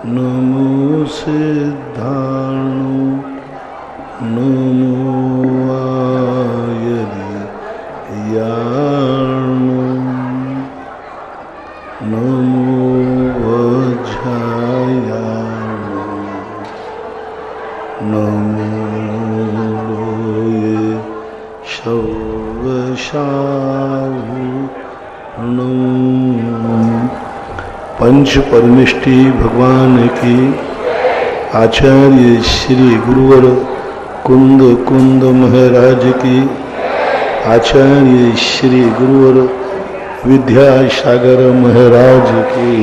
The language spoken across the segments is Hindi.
नमो सिद्धाणु नमो आयर्याणु नमो वज्रायाणु नमो लोये शवशाहु पंच परमिष्टि भगवान की आचार्य श्री गुरुवर कुंद कुंद महाराज की आचार्य श्री गुरुवर विद्यासागर महाराज की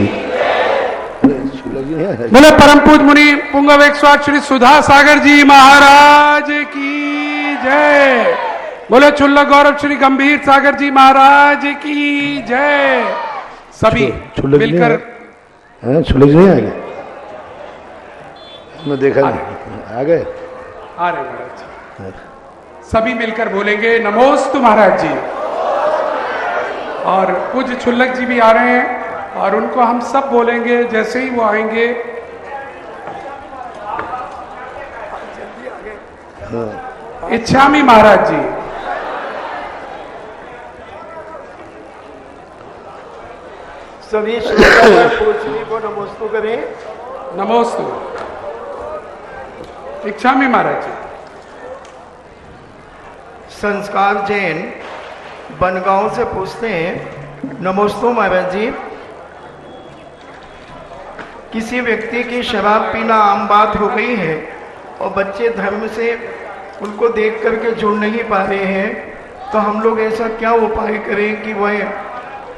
बोले परम पूज मुनि पुंगव 108 श्री सुधा सागर जी महाराज की जय। बोले चुल्ल गौरव श्री गंभीर सागर जी महाराज की जय। सभी मिलकर छुलक नहीं आ गए, मैं देखा नहीं आ गए, आ रहे महाराज। सभी मिलकर बोलेंगे नमोस्तु महाराज जी। और पूज्य छुल्लक जी भी आ रहे हैं और उनको हम सब बोलेंगे जैसे ही वो आएंगे। इच्छामी महाराज जी। सभी श्री को नमोस्तु करें। नमोस्तु। इच्छामी महाराज जी। संस्कार जैन बनगांव से पूछते हैं, नमोस्तु महाराज जी, किसी व्यक्ति की शराब पीना आम बात हो गई है और बच्चे धर्म से उनको देख करके जुड़ नहीं पा रहे हैं, तो हम लोग ऐसा क्या उपाय करें कि वह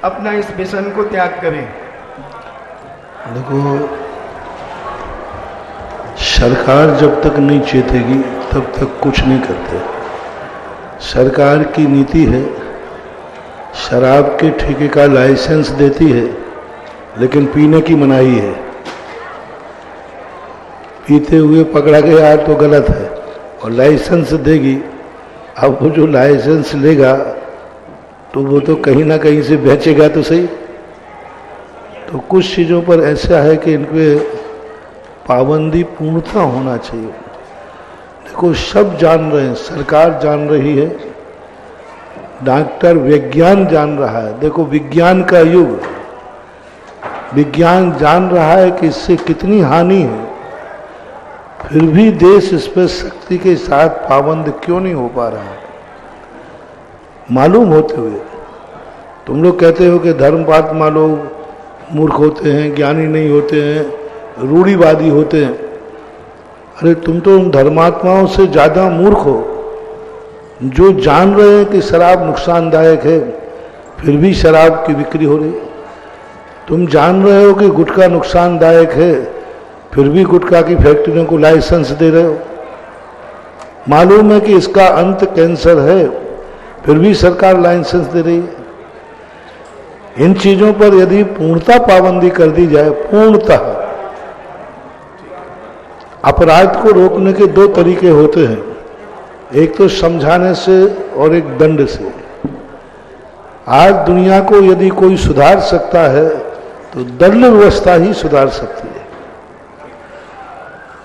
अपना इस व्यसन को त्याग करें? देखो, सरकार जब तक नहीं चेतेगी तब तक कुछ नहीं करते। सरकार की नीति है, शराब के ठेके का लाइसेंस देती है लेकिन पीने की मनाही है। पीते हुए पकड़ा गया तो गलत है और लाइसेंस देगी। अब वो जो लाइसेंस लेगा तो वो तो कहीं ना कहीं से बेचेगा तो सही। तो कुछ चीज़ों पर ऐसा है कि इन पे पाबंदी पूर्णता होना चाहिए। देखो, सब जान रहे हैं, सरकार जान रही है, डॉक्टर विज्ञान जान रहा है। देखो, विज्ञान का युग, विज्ञान जान रहा है कि इससे कितनी हानि है, फिर भी देश इस पर सख्ती के साथ पाबंद क्यों नहीं हो पा रहा है। मालूम होते हुए तुम लोग कहते हो कि धर्मपात्मा लोग मूर्ख होते हैं, ज्ञानी नहीं होते हैं, रूढ़िवादी होते हैं। अरे तुम तो उन धर्मात्माओं से ज़्यादा मूर्ख हो जो जान रहे हैं कि शराब नुकसानदायक है, फिर भी शराब की बिक्री हो रही है। तुम जान रहे हो कि गुटखा नुकसानदायक है, फिर भी गुटखा की फैक्ट्रियों को लाइसेंस दे रहे हो। मालूम है कि इसका अंत कैंसर है, फिर भी सरकार लाइसेंस दे रही है। इन चीजों पर यदि पूर्णता पाबंदी कर दी जाए, पूर्णतः, अपराध को रोकने के दो तरीके होते हैं, एक तो समझाने से और एक दंड से। आज दुनिया को यदि कोई सुधार सकता है तो दंड व्यवस्था ही सुधार सकती है।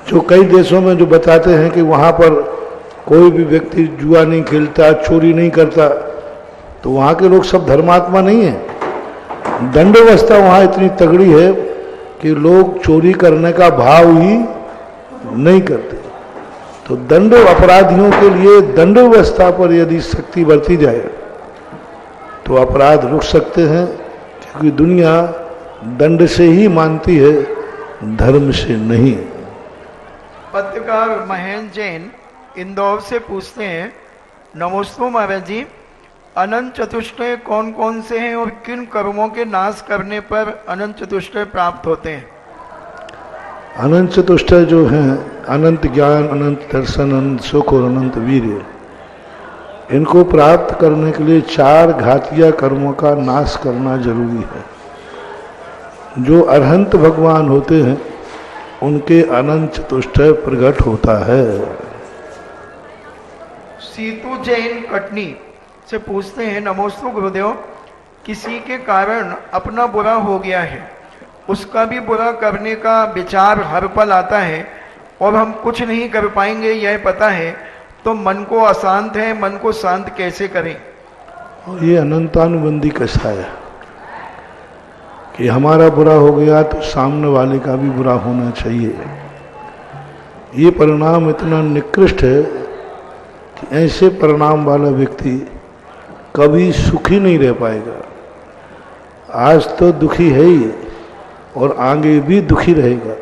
जो कई देशों में जो बताते हैं कि वहां पर कोई भी व्यक्ति जुआ नहीं खेलता, चोरी नहीं करता, तो वहां के लोग सब धर्मात्मा नहीं है। दंड व्यवस्था वहां इतनी तगड़ी है कि लोग चोरी करने का भाव ही नहीं करते। तो दंड अपराधियों के लिए दंड व्यवस्था पर यदि सख्ती बरती जाए तो अपराध रुक सकते हैं, क्योंकि दुनिया दंड से ही मानती है, धर्म से नहीं। पत्रकार महेंद्र जैन इंदौर से पूछते हैं, नमोस्तु महाराज जी, अनंत चतुष्टय कौन कौन से हैं और किन कर्मों के नाश करने पर अनंत चतुष्टय प्राप्त होते हैं? अनंत चतुष्टय जो हैं, अनंत ज्ञान, अनंत दर्शन, अनंत सुख और अनंत वीर्य, इनको प्राप्त करने के लिए 4 घातीय कर्मों का नाश करना जरूरी है। जो अरहंत भगवान होते हैं उनके अनंत चतुष्टय प्रकट होता है। सीतू जैन कटनी से पूछते हैं, नमोस्तु गुरुदेव, किसी के कारण अपना बुरा हो गया है, उसका भी बुरा करने का विचार हर पल आता है और हम कुछ नहीं कर पाएंगे यह पता है, तो मन को अशांत है, मन को शांत कैसे करें? और ये अनंतानुबंधी कसा है कि हमारा बुरा हो गया तो सामने वाले का भी बुरा होना चाहिए। ये परिणाम इतना निकृष्ट है कि ऐसे परिणाम वाला व्यक्ति कभी सुखी नहीं रह पाएगा। आज तो दुखी है ही और आगे भी दुखी रहेगा,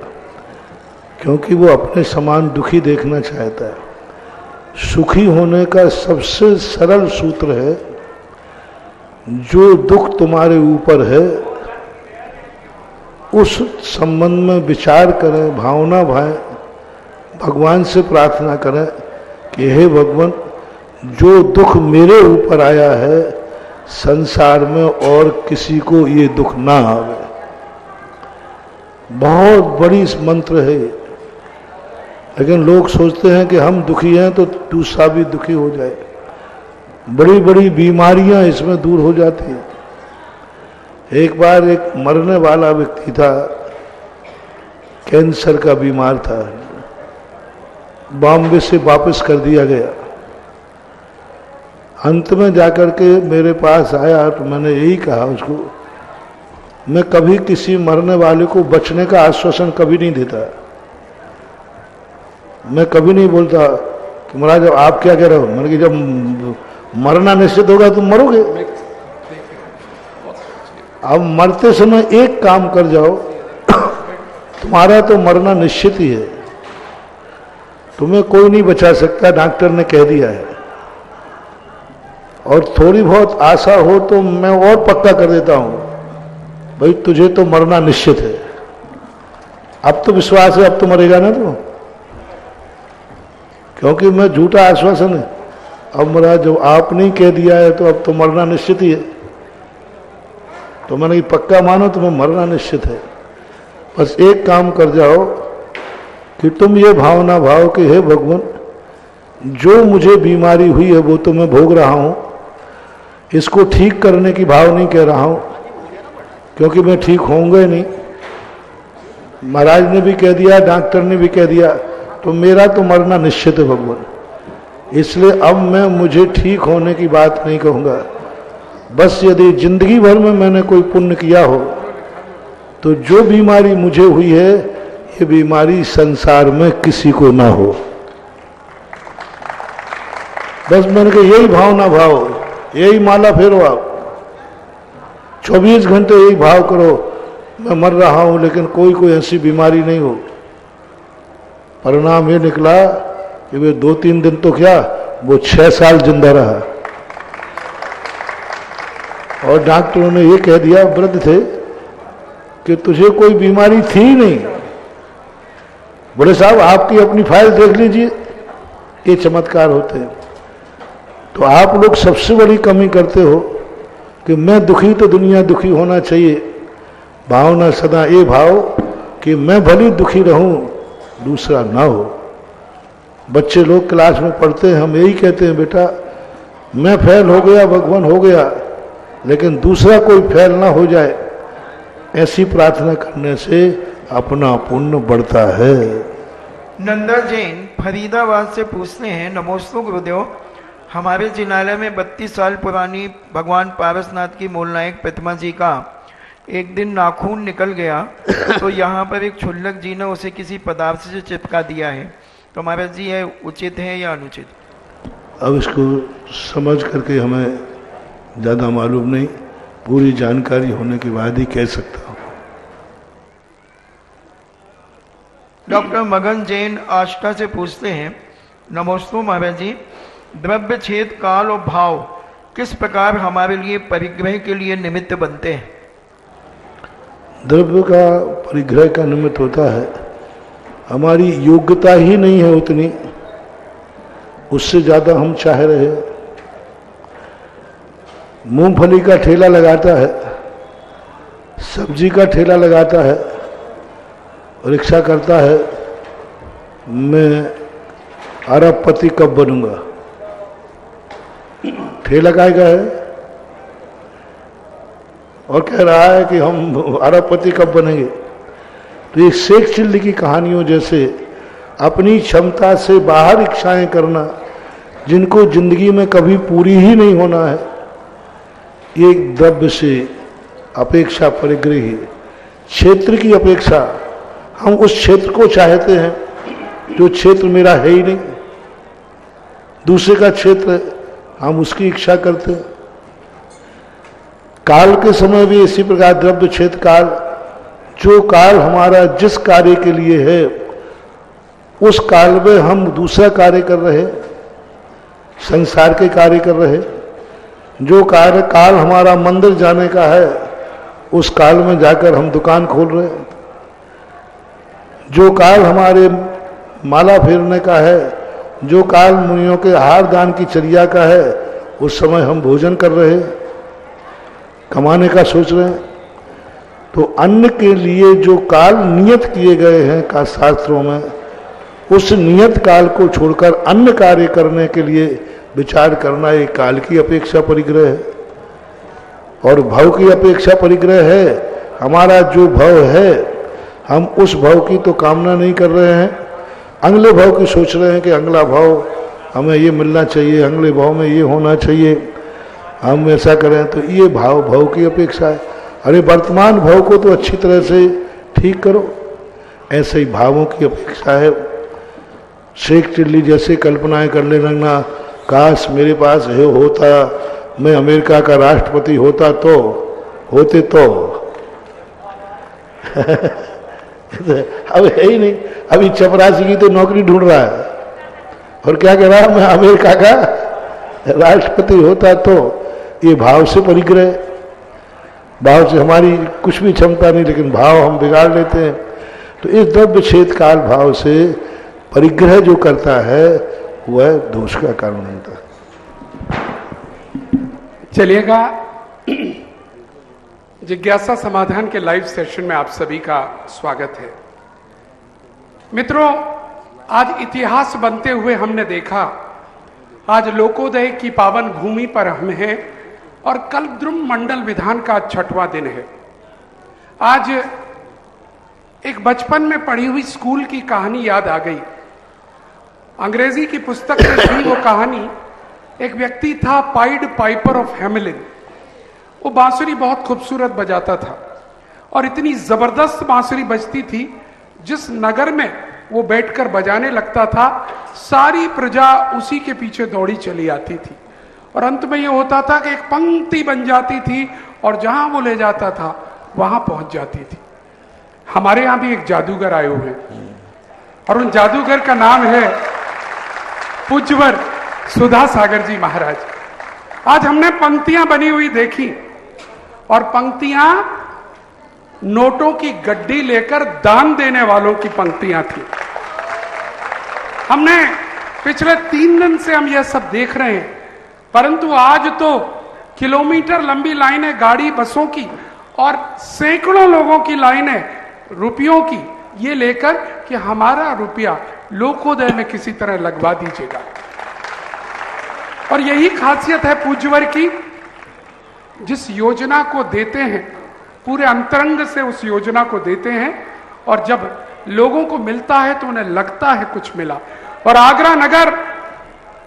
क्योंकि वो अपने समान दुखी देखना चाहता है। सुखी होने का सबसे सरल सूत्र है, जो दुख तुम्हारे ऊपर है उस संबंध में विचार करें, भावना भाएं, भगवान से प्रार्थना करें कि हे भगवान, जो दुख मेरे ऊपर आया है संसार में और किसी को ये दुख ना आवे। बहुत बड़ी मंत्र है, लेकिन लोग सोचते हैं कि हम दुखी हैं तो दूसरा भी दुखी हो जाए। बड़ी बड़ी बीमारियां इसमें दूर हो जाती हैं। एक बार एक मरने वाला व्यक्ति था, कैंसर का बीमार था, बॉम्बे से वापस कर दिया गया। अंत में जाकर के मेरे पास आया तो मैंने यही कहा उसको, मैं कभी किसी मरने वाले को बचने का आश्वासन कभी नहीं देता। मैं कभी नहीं बोलता कि महाराज आप क्या कह रहे हो, मैंने कि जब मरना निश्चित होगा तुम मरोगे। अब मरते समय एक काम कर जाओ, तुम्हारा तो मरना निश्चित ही है, तुम्हें कोई नहीं बचा सकता, डॉक्टर ने कह दिया है। और थोड़ी बहुत आशा हो तो मैं और पक्का कर देता हूं, भाई तुझे तो मरना निश्चित है। अब तो विश्वास है, अब तो मरेगा ना तो, क्योंकि मैं झूठा आश्वासन है। अब महाराज जब आपने कह दिया है तो अब तो मरना निश्चित ही है, तो मैंने ये पक्का मानो तुम्हें मरना निश्चित है। बस एक काम कर जाओ कि तुम ये भावना भाव कि हे भगवान, जो मुझे बीमारी हुई है वो तो मैं भोग रहा हूं, इसको ठीक करने की भाव नहीं कह रहा हूं, क्योंकि मैं ठीक होऊंगा ही नहीं। महाराज ने भी कह दिया, डॉक्टर ने भी कह दिया, तो मेरा तो मरना निश्चित है भगवान। इसलिए अब मैं मुझे ठीक होने की बात नहीं कहूँगा। बस यदि जिंदगी भर में मैंने कोई पुण्य किया हो तो जो बीमारी मुझे हुई है ये बीमारी संसार में किसी को ना हो। बस मैंने कहा यही भावना भाव, यही माला फेरो, आप 24 घंटे यही भाव करो, मैं मर रहा हूं लेकिन कोई ऐसी बीमारी नहीं हो। परिणाम ये निकला कि वे 2-3 दिन तो क्या, वो 6 साल जिंदा रहा। और डॉक्टरों ने ये कह दिया, वृद्ध थे, कि तुझे कोई बीमारी थी ही नहीं। बोले साहब आपकी अपनी फाइल देख लीजिए, ये चमत्कार होते हैं। तो आप लोग सबसे बड़ी कमी करते हो कि मैं दुखी तो दुनिया दुखी होना चाहिए। भावना सदा ये भाव कि मैं भली दुखी रहूं, दूसरा ना हो। बच्चे लोग क्लास में पढ़ते हैं, हम यही कहते हैं, बेटा मैं फेल हो गया, भगवान हो गया, लेकिन दूसरा कोई फेल ना हो जाए। ऐसी प्रार्थना करने से अपना पुण्य बढ़ता है। नंदा जैन फरीदाबाद से पूछते हैं, नमोस्तु गुरुदेव, हमारे जिनालय में 32 साल पुरानी भगवान पारसनाथ की मूलनायक प्रतिमा जी का एक दिन नाखून निकल गया, तो यहाँ पर एक क्षुल्लक जी ने उसे किसी पदार्थ से चिपका दिया है, तो महाराज जी यह उचित है या अनुचित? अब इसको समझ करके हमें ज़्यादा मालूम नहीं, पूरी जानकारी होने के बाद ही कह सकता हूँ। डॉक्टर मगन जैन आष्टा से पूछते हैं, नमोस्तु महाराज जी, द्रव्य छेद काल और भाव किस प्रकार हमारे लिए परिग्रह के लिए निमित्त बनते हैं? द्रव्य का परिग्रह का निमित्त होता है, हमारी योग्यता ही नहीं है उतनी, उससे ज़्यादा हम चाह रहे हैं। मूंगफली का ठेला लगाता है, सब्जी का ठेला लगाता है, रिक्शा करता है, मैं अरबपति कब बनूंगा, ठेला काय का है और कह रहा है कि हम अरबपति कब बनेंगे। तो ये शेख चिल्ली की कहानियों जैसे अपनी क्षमता से बाहर इच्छाएं करना, जिनको जिंदगी में कभी पूरी ही नहीं होना है, ये द्रव्य से अपेक्षा परिग्रही है। क्षेत्र की अपेक्षा, हम उस क्षेत्र को चाहते हैं जो क्षेत्र मेरा है ही नहीं, दूसरे का क्षेत्र है, हम उसकी इच्छा करते हैं। काल के समय भी इसी प्रकार द्रव्य क्षेत्र काल, जो काल हमारा जिस कार्य के लिए है उस काल में हम दूसरा कार्य कर रहे, संसार के कार्य कर रहे। जो कार्य काल हमारा मंदिर जाने का है उस काल में जाकर हम दुकान खोल रहे। जो काल हमारे माला फेरने का है, जो काल मुनियों के हार दान की चर्या का है, उस समय हम भोजन कर रहे, कमाने का सोच रहे हैं। तो अन्न के लिए जो काल नियत किए गए हैं का शास्त्रों में, उस नियत काल को छोड़कर अन्य कार्य करने के लिए विचार करना एक काल की अपेक्षा परिग्रह है। और भव की अपेक्षा परिग्रह है। हमारा जो भव है, हम उस भव की तो कामना नहीं कर रहे हैं, अगले भव की सोच रहे हैं कि अगला भव हमें ये मिलना चाहिए, अगले भव में ये होना चाहिए, हम ऐसा करें। तो ये भव की अपेक्षा है। अरे वर्तमान भव को तो अच्छी तरह से ठीक करो, ऐसे ही भावों की अपेक्षा है। शेख चिल्ली जैसे कल्पनाएं कर ले लगना, काश मेरे पास है होता, मैं अमेरिका का राष्ट्रपति होता तो, होते तो अब है ही नहीं। अभी चपरासी की तो नौकरी ढूंढ रहा है और क्या कह रहा है, मैं अमेरिका का राष्ट्रपति होता तो। ये भाव से परिग्रह, भाव से हमारी कुछ भी क्षमता नहीं, लेकिन भाव हम बिगाड़ लेते हैं। तो इस द्रव्य क्षेत्र काल भाव से परिग्रह जो करता है वह दोष का कारण बनता है। चलिएगा, जिज्ञासा समाधान के लाइव सेशन में आप सभी का स्वागत है। मित्रों, आज इतिहास बनते हुए हमने देखा, आज लोकोदय की पावन भूमि पर हम हैं और कल द्रुम मंडल विधान का 6वां दिन है। आज एक बचपन में पढ़ी हुई स्कूल की कहानी याद आ गई। अंग्रेजी की पुस्तक में थी वो कहानी। एक व्यक्ति था पाइड पाइपर ऑफ हैमिलिन। वो बांसुरी बहुत खूबसूरत बजाता था और इतनी जबरदस्त बांसुरी बजती थी, जिस नगर में वो बैठकर बजाने लगता था सारी प्रजा उसी के पीछे दौड़ी चली आती थी। और अंत में ये होता था कि एक पंक्ति बन जाती थी और जहां वो ले जाता था वहां पहुंच जाती थी। हमारे यहां भी एक जादूगर आए हुए हैं और उन जादूगर का नाम है पूज्यवर सुधा सागर जी महाराज। आज हमने पंक्तियां बनी हुई देखी और पंक्तियां नोटों की गड्डी लेकर दान देने वालों की पंक्तियां थी। हमने पिछले 3 दिन से हम यह सब देख रहे हैं, परंतु आज तो किलोमीटर लंबी लाइनें गाड़ी बसों की और सैकड़ों लोगों की लाइनें रुपयों की, ये लेकर कि हमारा रुपया लोकोदय में किसी तरह लगवा दीजिएगा। और यही खासियत है पूज्यवर की, जिस योजना को देते हैं पूरे अंतरंग से उस योजना को देते हैं और जब लोगों को मिलता है तो उन्हें लगता है कुछ मिला। और आगरा नगर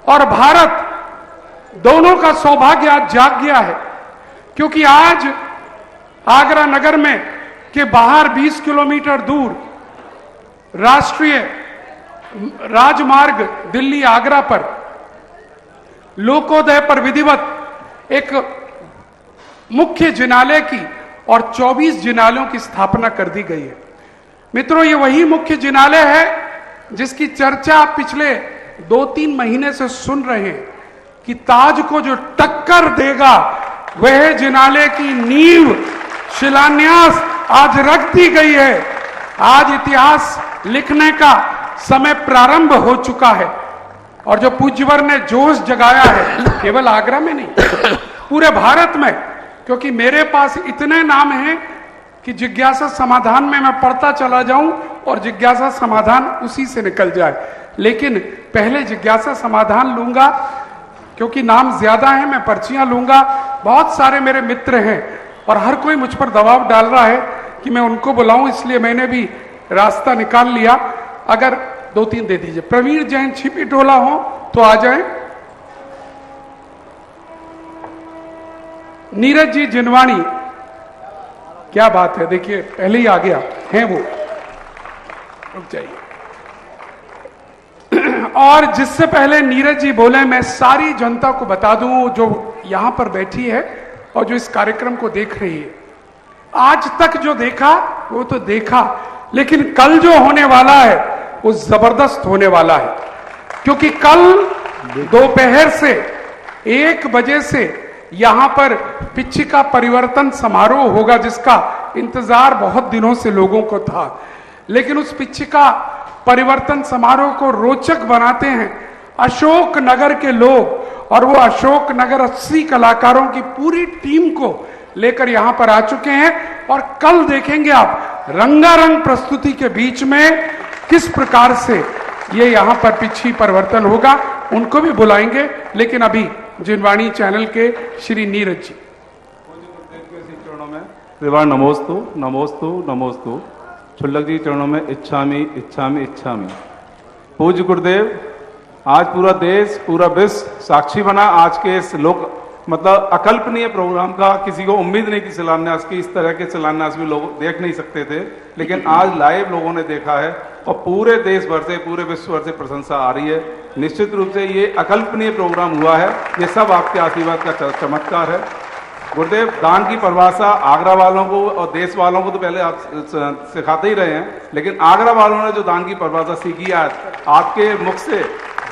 और भारत दोनों का सौभाग्य आज जाग गया है, क्योंकि आज आगरा नगर में के बाहर 20 किलोमीटर दूर राष्ट्रीय राजमार्ग दिल्ली आगरा पर लोकोदय पर विधिवत एक मुख्य जिनालय की और 24 जिनालयों की स्थापना कर दी गई है। मित्रों, ये वही मुख्य जिनालय है जिसकी चर्चा आप पिछले 2-3 महीने से सुन रहे हैं कि ताज को जो टक्कर देगा वह जिनालय की नींव शिलान्यास आज रख दी गई है। आज इतिहास लिखने का समय प्रारंभ हो चुका है और जो पूज्यवर ने जोश जगाया है केवल आगरा में नहीं, पूरे भारत में, क्योंकि मेरे पास इतने नाम हैं कि जिज्ञासा समाधान में मैं पढ़ता चला जाऊं और जिज्ञासा समाधान उसी से निकल जाए। लेकिन पहले जिज्ञासा समाधान लूंगा क्योंकि नाम ज्यादा है, मैं पर्चियां लूंगा। बहुत सारे मेरे मित्र हैं और हर कोई मुझ पर दबाव डाल रहा है कि मैं उनको बुलाऊं, इसलिए मैंने भी रास्ता निकाल लिया। अगर 2-3 दे दीजिए। प्रवीण जैन छिपी टोला हो तो आ जाए। नीरज जी जिनवाणी, क्या बात है, देखिए पहले ही आ गया है वो, रुक जाइए। और जिससे पहले नीरज जी बोले, मैं सारी जनता को बता दूं जो यहां पर बैठी है और जो इस कार्यक्रम को देख रही है, आज तक जो देखा वो तो देखा, लेकिन कल जो होने वाला है वो जबरदस्त होने वाला है। क्योंकि कल दोपहर से 1 बजे से यहां पर पिच्छिका परिवर्तन समारोह होगा, जिसका इंतजार बहुत दिनों से लोगों को था। लेकिन उस पिच्छिका परिवर्तन समारोह को रोचक बनाते हैं अशोक नगर के लोग, और वो अशोक नगर 80 कलाकारों की पूरी टीम को लेकर यहां पर आ चुके हैं। और कल देखेंगे आप रंगारंग प्रस्तुति के बीच में किस प्रकार से ये यहां पर पिछी परिवर्तन होगा, उनको भी बुलाएंगे। लेकिन अभी जिनवाणी चैनल के श्री नीरज जी। चरणों में त्रिवार नमोस्तु नमोस्तु नमोस्तु। छुल्लक जी चरणों में इच्छामि इच्छामि इच्छामि। पूज्य गुरुदेव, आज पूरा देश पूरा विश्व साक्षी बना आज के इस लोक मतलब अकल्पनीय प्रोग्राम का। किसी को उम्मीद नहीं कि शिलान्यास की इस तरह के शिलान्यास भी लोग देख नहीं सकते थे, लेकिन आज लाइव लोगों ने देखा है और पूरे देश भर से पूरे विश्व भर से प्रशंसा आ रही है। निश्चित रूप से ये अकल्पनीय प्रोग्राम हुआ है, ये सब आपके आशीर्वाद का चमत्कार है। गुरुदेव, दान की परिभाषा आगरा वालों को और देश वालों को तो पहले आप सिखाते ही रहे हैं, लेकिन आगरा वालों ने जो दान की परिभाषा सीखी है आपके मुख से,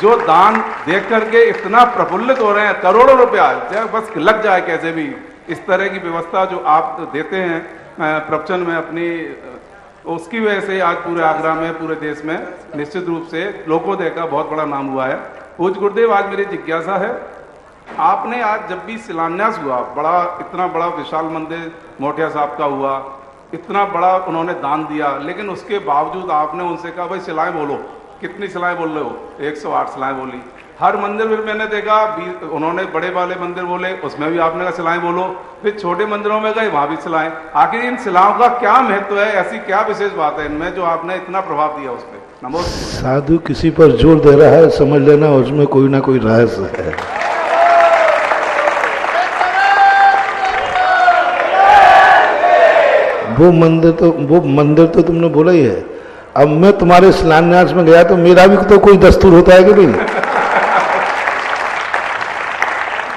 जो दान देख करके इतना प्रफुल्लित हो रहे हैं, करोड़ों रुपया बस लग जाए कैसे भी, इस तरह की व्यवस्था जो आप देते हैं प्रवचन में अपनी, उसकी वजह से आज पूरे आगरा में पूरे देश में निश्चित रूप से लोकोदय का बहुत बड़ा नाम हुआ है। पूज्य गुरुदेव, आज मेरी जिज्ञासा है, आपने आज जब भी शिलान्यास हुआ, इतना बड़ा विशाल मंदिर मोटिया साहब का हुआ, इतना बड़ा उन्होंने दान दिया, लेकिन उसके बावजूद आपने उनसे कहा भाई सिलाएं बोलो, कितनी सिलाएं बोल रहे हो? 108 सिलाएं बोली। हर मंदिर में मैंने देखा उन्होंने बड़े वाले मंदिर बोले, उसमें भी आपने कहा सिलाएं बोलो, फिर छोटे मंदिरों में गए वहां भी सिलाएं। आखिर इन सिलाओं का क्या महत्व है? ऐसी क्या विशेष बात है इनमें जो आपने इतना प्रभाव दिया उस पर? नमस्ते। साधु किसी पर जोर दे रहा है, समझ लेना उसमें कोई ना कोई रहस्य है। वो मंदिर तो तुमने बोला ही है। अब मैं तुम्हारे शिलान्यास में गया तो मेरा भी तो कोई दस्तूर होता है कि नहीं?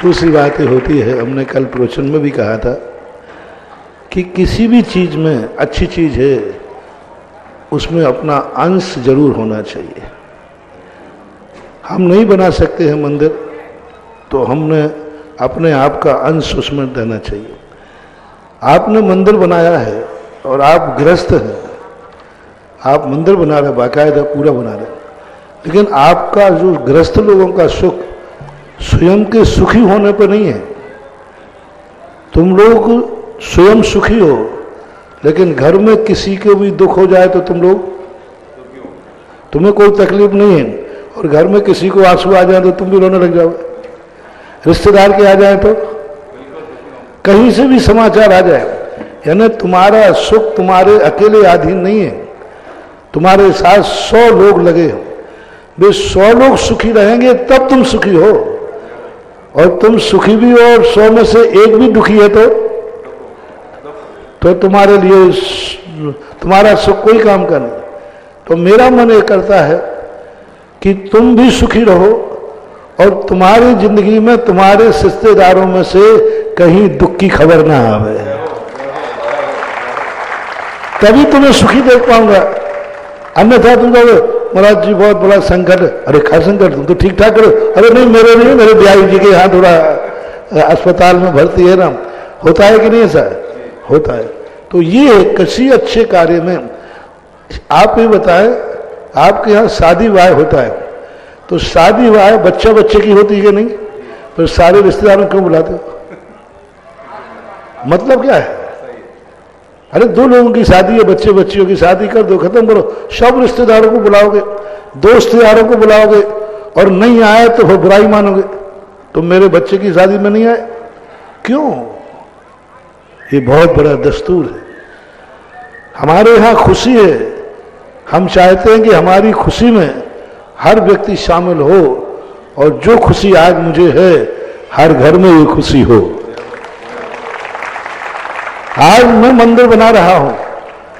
दूसरी बातें होती है। हमने कल प्रवचन में भी कहा था कि किसी भी चीज में अच्छी चीज है, उसमें अपना अंश जरूर होना चाहिए। हम नहीं बना सकते हैं मंदिर, तो हमने अपने आप का अंश उसमें देना चाहिए। आपने मंदिर बनाया है और आप गृहस्थ हैं, आप मंदिर बना रहे, बाकायदा पूरा बना रहे, लेकिन आपका जो गृहस्थ लोगों का सुख स्वयं के सुखी होने पर नहीं है। तुम लोग स्वयं सुखी हो, लेकिन घर में किसी को भी दुख हो जाए तो तुम्हें कोई तकलीफ नहीं है, और घर में किसी को आंसू आ जाए तो तुम भी रोने लग जाओगे। रिश्तेदार के आ जाए तो, कहीं से भी समाचार आ जाए, यानी तुम्हारा सुख तुम्हारे अकेले अधीन नहीं है, तुम्हारे साथ 100 लोग लगे हो, वे 100 लोग सुखी रहेंगे तब तुम सुखी हो। और तुम सुखी भी हो और 100 में से एक भी दुखी है तो तुम्हारे लिए तुम्हारा सुख कोई काम का नहीं। तो मेरा मन ये करता है कि तुम भी सुखी रहो और तुम्हारी जिंदगी में तुम्हारे रिश्तेदारों में से कहीं दुख की खबर ना आवे, तभी तुम्हें सुखी देख पाऊंगा। अन्यथा तुम कहोगे महाराज जी बहुत बड़ा संकट है। अरे खा संकट, तुम तो ठीक ठाक करो। अरे नहीं, मेरे नहीं, मेरे ब्याही जी के यहाँ थोड़ा अस्पताल में भर्ती है ना। होता है कि नहीं ऐसा? होता है। तो ये किसी अच्छे कार्य में आप ये बताएं, आपके यहाँ शादी विवाह होता है, तो शादी विवाह बच्चा बच्चे की होती है कि नहीं? फिर सारे रिश्तेदारों क्यों बुलाते हो? मतलब क्या है? अरे 2 लोगों की शादी है, बच्चे बच्चियों की शादी कर दो, खत्म करो। सब रिश्तेदारों को बुलाओगे, दोस्त यारों को बुलाओगे, और नहीं आए तो फिर बुराई मानोगे। तुम मेरे बच्चे की शादी में नहीं आए, क्यों? ये बहुत बड़ा दस्तूर है। हमारे यहाँ खुशी है, हम चाहते हैं कि हमारी खुशी में हर व्यक्ति शामिल हो, और जो खुशी आज मुझे है हर घर में ये खुशी हो। आज मैं मंदिर बना रहा हूं,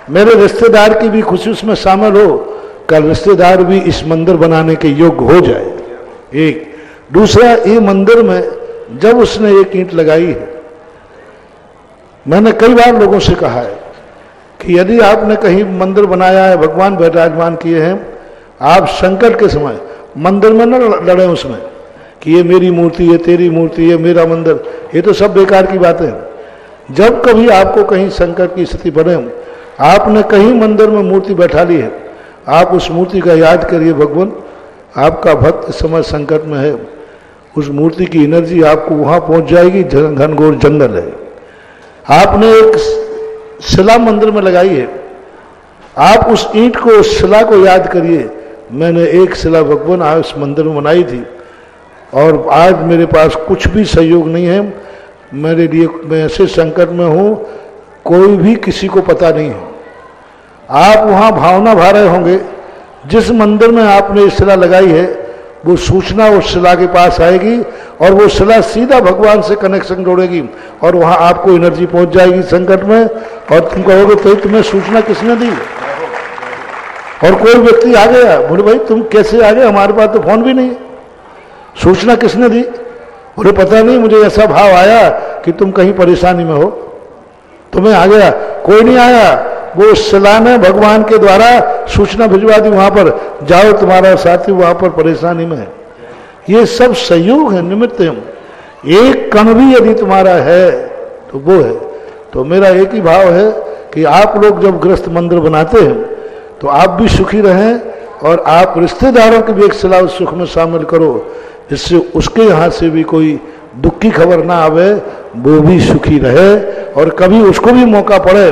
मेरे रिश्तेदार की भी खुशी उसमें शामिल हो, कल रिश्तेदार भी इस मंदिर बनाने के योग्य हो जाए। एक दूसरा, ये मंदिर में जब उसने एक ईंट लगाई है, मैंने कई बार लोगों से कहा है कि यदि आपने कहीं मंदिर बनाया है, भगवान विराजमान किए हैं, आप संकट के समय मंदिर में न लड़े उसमें कि ये मेरी मूर्ति, ये तेरी मूर्ति, ये मेरा मंदिर, ये तो सब बेकार की बातें हैं। जब कभी आपको कहीं संकट की स्थिति बने, आपने कहीं मंदिर में मूर्ति बैठा ली है, आप उस मूर्ति का याद करिए, भगवान आपका भक्त इस समय संकट में है, उस मूर्ति की एनर्जी आपको वहां पहुंच जाएगी। घनघोर जंगल है, आपने एक शिला मंदिर में लगाई है, आप उस ईंट को, उस शिला को याद करिए, मैंने एक शिला भगवान आज उस मंदिर में बनाई थी, और आज मेरे पास कुछ भी सहयोग नहीं है, मेरे लिए मैं ऐसे संकट में हूं, कोई भी किसी को पता नहीं है। आप वहां भावना भा रहे होंगे, जिस मंदिर में आपने शिला लगाई है वो सूचना उस शिला के पास आएगी, और वो शिला सीधा भगवान से कनेक्शन जोड़ेगी, और वहां आपको एनर्जी पहुंच जाएगी संकट में, और तुम कहोगे तो तुम्हें सूचना किसने दी? और कोई व्यक्ति आ गया, बोले भाई तुम कैसे आ गए, हमारे पास तो फोन भी नहीं है, सूचना किसने दी? बोले पता नहीं, मुझे ऐसा भाव आया कि तुम कहीं परेशानी में हो, तुम्हें आ गया। कोई नहीं आया, वो शिला ने भगवान के द्वारा सूचना भिजवा दी, वहां पर जाओ, तुम्हारा साथी वहां पर परेशानी में है। ये सब सहयोग है, निमित्त है। एक कण भी यदि तुम्हारा है तो वो है। तो मेरा एक ही भाव है कि आप लोग जब गृहस्थ मंदिर बनाते हैं तो आप भी सुखी रहें, और आप रिश्तेदारों की भी एक शिला उस सुख में शामिल करो, जिससे उसके यहाँ से भी कोई दुख की खबर ना आवे, वो भी सुखी रहे, और कभी उसको भी मौका पड़े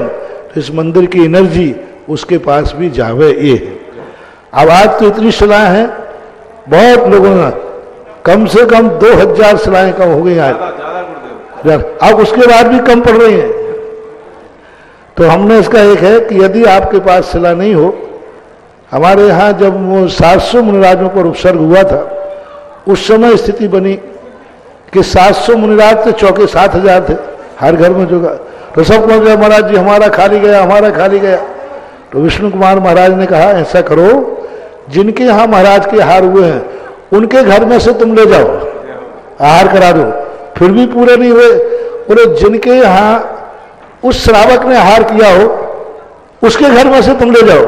तो इस मंदिर की एनर्जी उसके पास भी जावे। ये है। अब आज तो इतनी शिलाएं हैं, बहुत लोगों ने कम से कम 2000 शिलाएं कम हो गई आज, अब उसके बाद भी कम पड़ रही हैं। तो हमने इसका एक है कि यदि आपके पास शिला नहीं हो, हमारे यहाँ जब वो 700 मुनिराजों पर उपसर्ग हुआ था, उस समय स्थिति बनी कि 700 मुनिराज थे, चौके 7000 थे हर घर में जोगा। तो सब कह गया महाराज जी हमारा खाली गया, हमारा खाली गया। तो विष्णु कुमार महाराज ने कहा ऐसा करो, जिनके यहाँ महाराज के हार हुए हैं उनके घर में से तुम ले जाओ, आहार करा दो। फिर भी पूरे नहीं हुए, बोले जिनके यहाँ उस श्रावक ने आहार किया हो उसके घर में से तुम ले जाओ।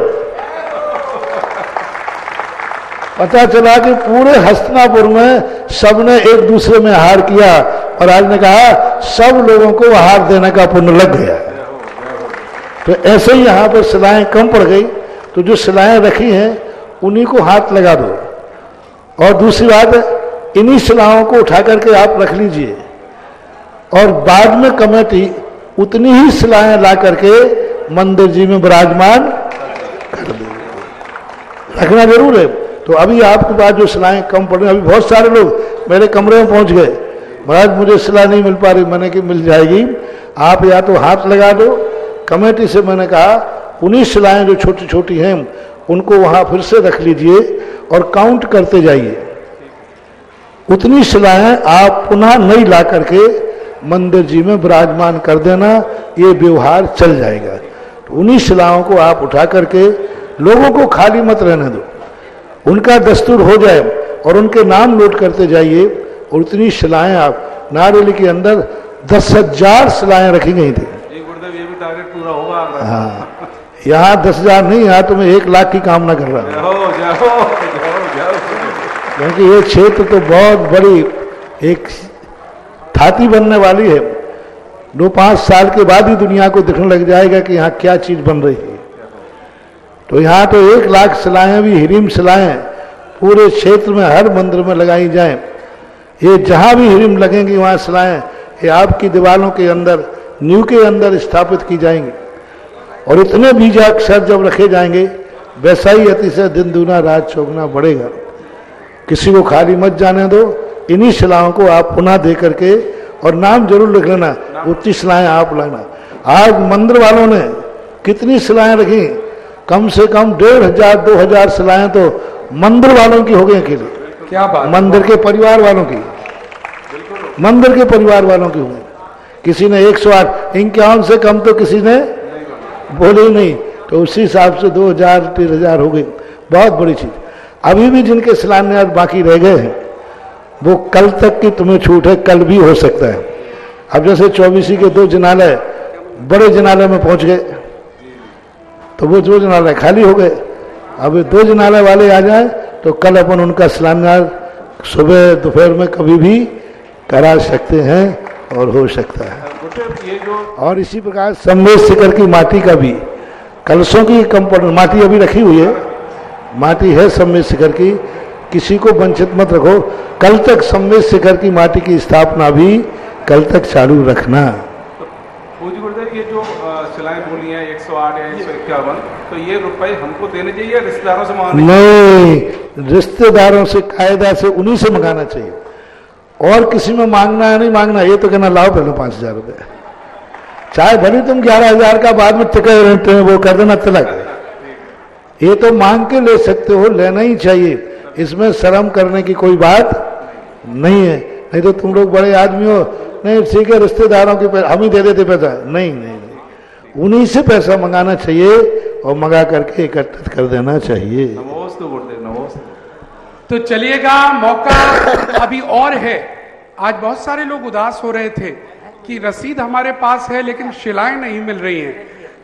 पता चला कि पूरे हस्तिनापुर में सबने एक दूसरे में आहार किया, और आज ने कहा सब लोगों को आहार देने का पुण्य लग गया। तो ऐसे ही यहाँ पर शिलाएं कम पड़ गई, तो जो शिलाएं रखी हैं उन्हीं को हाथ लगा दो। और दूसरी बात, इन्हीं शिलाओं को उठा करके आप रख लीजिए, और बाद में कमेटी उतनी ही शिलाएं ला करके मंदिर जी में विराजमान कर देगी। रखना जरूर है। तो अभी आपके पास जो शिलाएं कम पड़ रही, अभी बहुत सारे लोग मेरे कमरे में पहुंच गए, महाराज मुझे शिला नहीं मिल पा रही। मैंने कि मिल जाएगी, आप या तो हाथ लगा दो। कमेटी से मैंने कहा उन्हीं शिलाएं जो छोटी छोटी हैं उनको वहां फिर से रख लीजिए और काउंट करते जाइए। उतनी शिलाएं आप पुनः नई ला करके मंदिर जी में विराजमान कर देना, ये व्यवहार चल जाएगा। तो उन्हीं शिलाओं को आप उठा करके लोगों को खाली मत रहने दो, उनका दस्तूर हो जाए, और उनके नाम नोट करते जाइए। और उतनी शिलाएं आप, नारेली के अंदर 10,000 शिलाएं रखी गई थी। गुरुदेव ये भी टारगेट पूरा होगा। हाँ, यहाँ 10,000 नहीं, यहाँ तो मैं 1 लाख की कामना कर रहा हूँ, क्योंकि ये क्षेत्र तो बहुत बड़ी एक थाती बनने वाली है। 2-5 साल के बाद ही दुनिया को दिखने लग जाएगा कि यहाँ क्या चीज बन रही है। तो यहाँ तो 1 लाख शिलाएं भी, हिरीम शिलाएं पूरे क्षेत्र में हर मंदिर में लगाई जाएं। ये जहाँ भी हिरीम लगेंगी वहाँ शिलाएं ये आपकी दीवारों के अंदर, नींव के अंदर स्थापित की जाएंगी। और इतने बीजाक्षर जब रखे जाएंगे, वैसा ही अति से दिन दूना रात चौगुना बढ़ेगा। किसी को खाली मत जाने दो, इन्हीं शिलाओं को आप पुनः दे करके, और नाम जरूर लिख लेना, उतनी शिलाएं आप लाना। आज मंदिर वालों ने कितनी शिलाएं रखी, कम से कम 1500 2000 शिलाएं तो मंदिर वालों की हो गई अकेले। क्या बात, मंदिर के परिवार वालों की, मंदिर के परिवार वालों की हुई। किसी ने 108 51 से कम तो किसी ने बोले ही नहीं, तो उसी हिसाब से 2000 3000 हो गई। बहुत बड़ी चीज। अभी भी जिनके शिलान्यास बाकी रह गए हैं वो कल तक की तुम्हें छूट है, कल भी हो सकता है। अब जैसे 24 के 2 जिनालय बड़े जिनालय में पहुंच गए, तो वो 2 जिनालय खाली हो गए। अब 2 जिनालय वाले आ जाए तो कल अपन उनका शिलान्यास सुबह दोपहर में कभी भी करा सकते हैं और हो सकता है। ये जो और इसी प्रकार संवेद शिखर की माटी का भी, कलशों की कंपाउंड माटी अभी रखी हुई है, माटी है संवेद शिखर की, किसी को वंचित मत रखो। कल तक संवेद शिखर की माटी की स्थापना भी कल तक चालू रखना। पूज्य गुरुदेव, ये जो शिलाएं बोली हैं 108 या 151, तो ये रुपए हमको देने चाहिए, रिश्तेदारों से मांगने? नहीं, रिश्तेदारों से कायदा से उन्हीं से मंगाना चाहिए, और किसी में मांगना है नहीं मांगना। ये तो कहना लाओ पहले 5000 रुपये, चाहे भले तुम 11000 का बाद में टिके रहते हैं वो कर देना तिलक। ये तो मांग के ले सकते हो, लेना ही चाहिए, इसमें शर्म करने की कोई बात नहीं है। नहीं तो तुम लोग बड़े आदमी हो, नहीं ठीक है रिश्तेदारों के हम ही दे देते पैसा, नहीं नहीं नहीं, उन्हीं से पैसा मंगाना चाहिए और मंगा करके एकत्रित कर देना चाहिए। नमोस्तु गुरुदेव, नमोस्तु। तो चलिएगा, मौका अभी और है। आज बहुत सारे लोग उदास हो रहे थे कि रसीद हमारे पास है लेकिन शिलाएं नहीं मिल रही हैं।